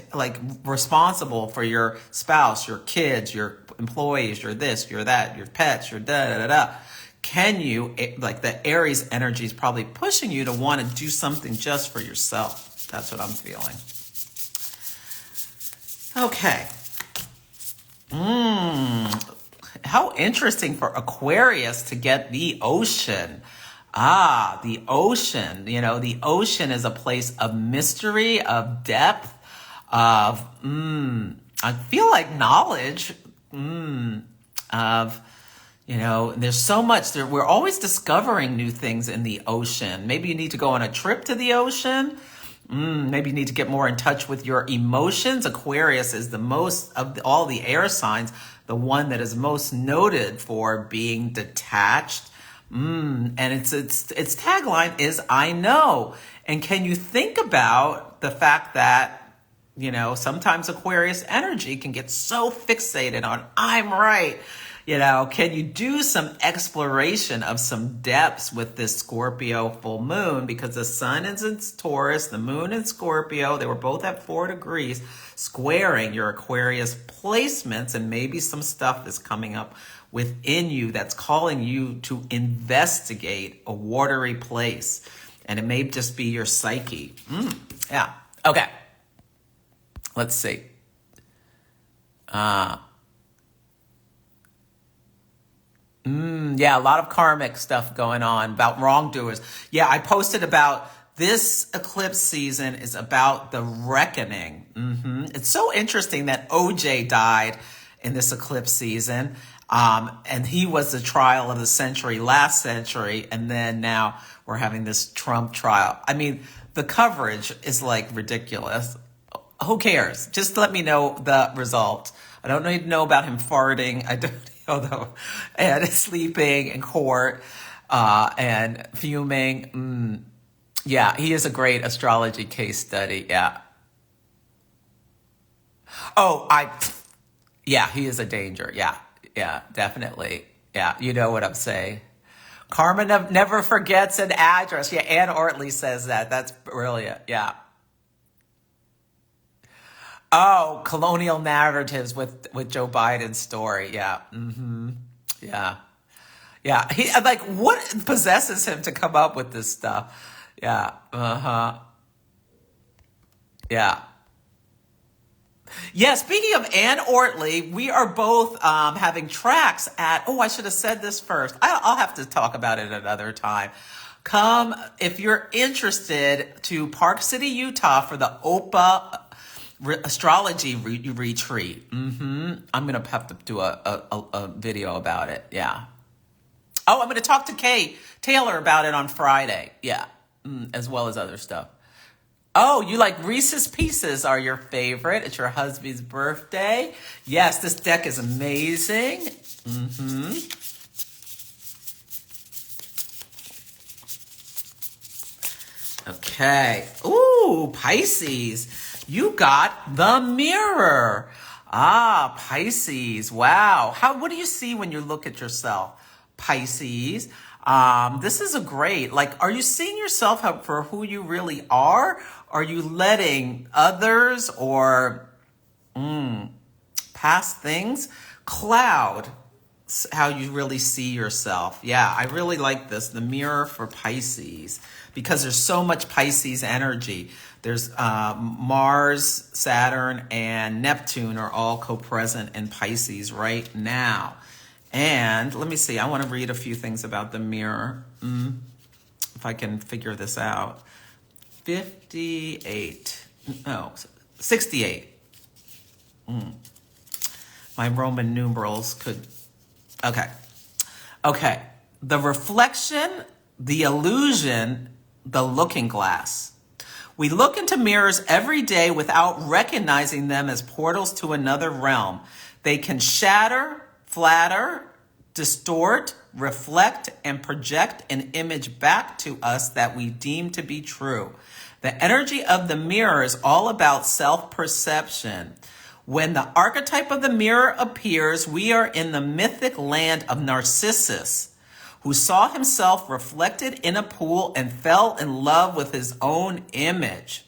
responsible for your spouse, your kids, your employees, your this, your that, your pets, your da-da-da-da, can you, the Aries energy is probably pushing you to want to do something just for yourself. That's what I'm feeling. Okay. How interesting for Aquarius to get the ocean. Ah, the ocean. You know, the ocean is a place of mystery, of depth, of, I feel like knowledge, of, you know, there's so much there. We're always discovering new things in the ocean. Maybe you need to go on a trip to the ocean. Maybe you need to get more in touch with your emotions. Aquarius is the most of all the air signs, the one that is most noted for being detached. And its tagline is "I know." And can you think about the fact that, you know, sometimes Aquarius energy can get so fixated on "I'm right." You know, can you do some exploration of some depths with this Scorpio full moon? Because the sun is in Taurus, the moon in Scorpio. They were both at 4 degrees, squaring your Aquarius placements, and maybe some stuff is coming up within you that's calling you to investigate a watery place. And it may just be your psyche. Yeah. Okay. Let's see. Yeah, a lot of karmic stuff going on about wrongdoers. Yeah, I posted about this eclipse season is about the reckoning. It's so interesting that OJ died in this eclipse season. And he was the trial of the century last century. And then now we're having this Trump trial. I mean, the coverage is like ridiculous. Who cares? Just let me know the result. I don't need to know about him farting. I don't know though. And sleeping in court, and fuming. Yeah, he is a great astrology case study. Yeah. Oh, yeah, he is a danger. Yeah. Yeah, definitely. Yeah, you know what I'm saying. Karma never forgets an address. Yeah, Ann Ortley says that. That's brilliant. Yeah. Oh, colonial narratives with Joe Biden's story. Yeah. Yeah. Yeah. He like what possesses him to come up with this stuff? Yeah. Yeah. Yeah, speaking of Ann Ortley, we are both having tracks at, I should have said this first. I'll have to talk about it another time. Come, if you're interested, to Park City, Utah for the OPA astrology retreat. I'm going to have to do a video about it. Yeah. Oh, I'm going to talk to Kay Taylor about it on Friday. Yeah. As well as other stuff. Oh, you like Reese's Pieces are your favorite. It's your husband's birthday. Yes, this deck is amazing. Okay. Ooh, Pisces. You got the mirror. Ah, Pisces. Wow. What do you see when you look at yourself? Pisces. This is a great, like, are you seeing yourself for who you really are? Are you letting others or past things cloud how you really see yourself? Yeah, I really like this, the mirror for Pisces, because there's so much Pisces energy. There's Mars, Saturn, and Neptune are all co-present in Pisces right now. And let me see, I want to read a few things about the mirror, if I can figure this out. 68. My Roman numerals could, okay. The reflection, the illusion, the looking glass. We look into mirrors every day without recognizing them as portals to another realm. They can shatter, flatter, distort, reflect, and project an image back to us that we deem to be true. The energy of the mirror is all about self-perception. When the archetype of the mirror appears, we are in the mythic land of Narcissus, who saw himself reflected in a pool and fell in love with his own image.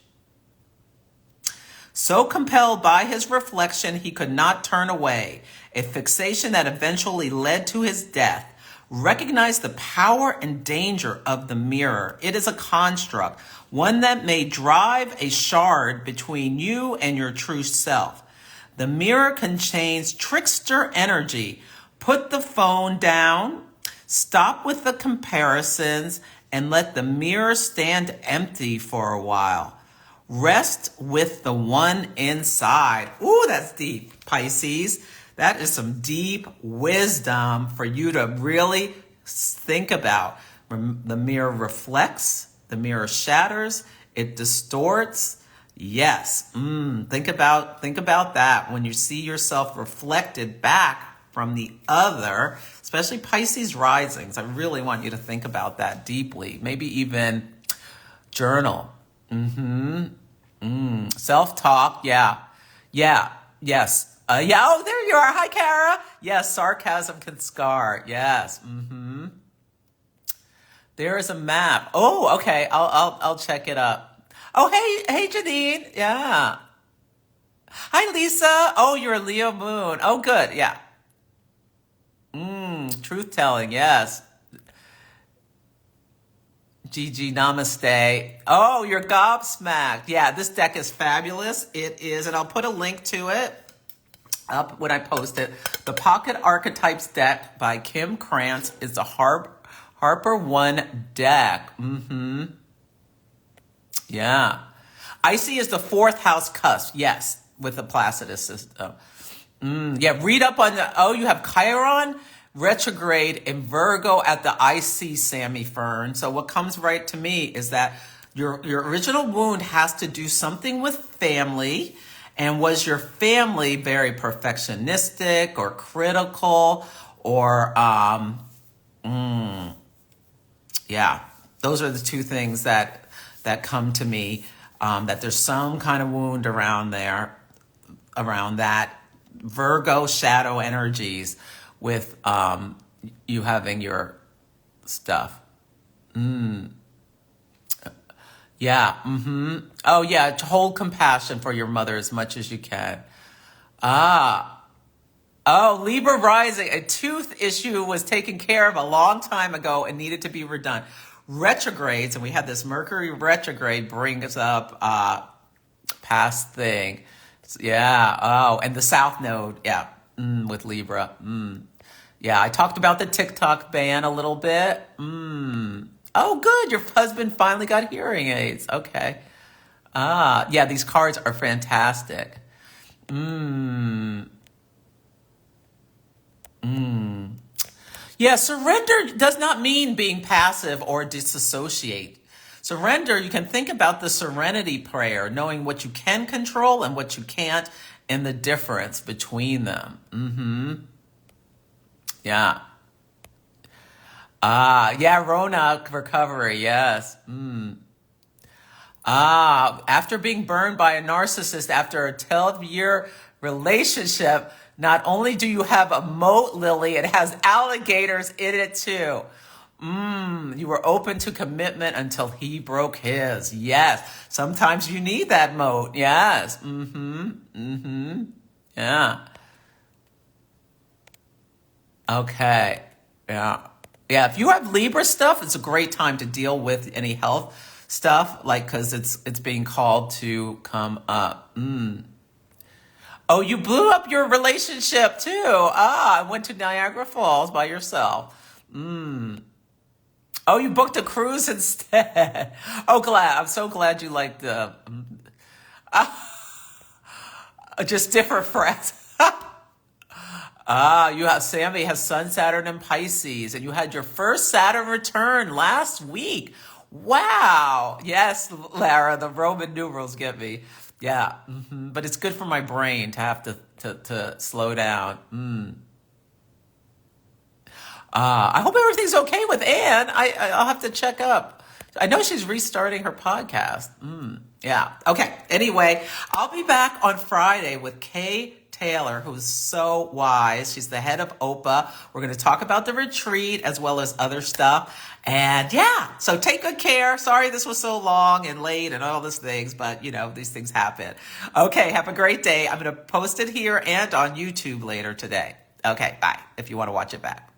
So compelled by his reflection, he could not turn away, a fixation that eventually led to his death. Recognize the power and danger of the mirror. It is a construct, one that may drive a shard between you and your true self. The mirror contains trickster energy. Put the phone down, Stop with the comparisons and let the mirror stand empty for a while. Rest with the one inside. Ooh, that's deep, Pisces. That is some deep wisdom for you to really think about. The mirror reflects, the mirror shatters, it distorts. Yes, think about that when you see yourself reflected back from the other, especially Pisces risings. I really want you to think about that deeply. Maybe even journal. Self-talk. Yeah. Yes. Oh, there you are. Hi, Kara. Yes, sarcasm can scar. Yes. There is a map. Oh, okay. I'll check it up. Oh, hey, Janine. Yeah. Hi, Lisa. Oh, you're a Leo moon. Oh, good. Yeah. Truth telling. Yes. Gigi, namaste. Oh, you're gobsmacked. Yeah, this deck is fabulous. It is, and I'll put a link to it up when I post it. The Pocket Archetypes deck by Kim Krantz is the Harper One deck. Yeah. Icy is the fourth house cusp. Yes, with the Placidus system. Yeah, read up on you have Chiron retrograde in Virgo at the IC, Sammy Fern. So what comes right to me is that your original wound has to do something with family. And was your family very perfectionistic or critical or, yeah, those are the two things that come to me, that there's some kind of wound around there, around that Virgo shadow energies with you having your stuff. Yeah. Oh, yeah. To hold compassion for your mother as much as you can. Oh, Libra rising. A tooth issue was taken care of a long time ago and needed to be redone. Retrogrades, and we had this Mercury retrograde bring us up past thing. Yeah. Oh, and the South Node. Yeah. With Libra. Yeah, I talked about the TikTok ban a little bit. Oh, good. Your husband finally got hearing aids. Okay. Yeah, these cards are fantastic. Yeah, surrender does not mean being passive or disassociate. Surrender, you can think about the serenity prayer, knowing what you can control and what you can't, and the difference between them. Yeah. Yeah, Rona recovery, yes. After being burned by a narcissist after a 12-year relationship, not only do you have a moat lily, it has alligators in it too. You were open to commitment until he broke his. Yes. Sometimes you need that moat. Yes. Yeah. Okay. Yeah. Yeah. If you have Libra stuff, it's a great time to deal with any health stuff, like, cause it's being called to come up. Oh, you blew up your relationship too. I went to Niagara Falls by yourself. Oh, you booked a cruise instead. Oh, glad. I'm so glad you liked the, just different friends. You have Sammy has Sun, Saturn, and Pisces, and you had your first Saturn return last week. Wow. Yes, Lara, the Roman numerals get me. Yeah. But it's good for my brain to have to slow down. I hope everything's okay with Anne. I'll have to check up. I know she's restarting her podcast. Yeah. Okay. Anyway, I'll be back on Friday with Kay Taylor, who's so wise. She's the head of OPA. We're going to talk about the retreat as well as other stuff. And yeah, so take good care. Sorry this was so long and late and all these things, but these things happen. Okay. Have a great day. I'm going to post it here and on YouTube later today. Okay. Bye. If you want to watch it back.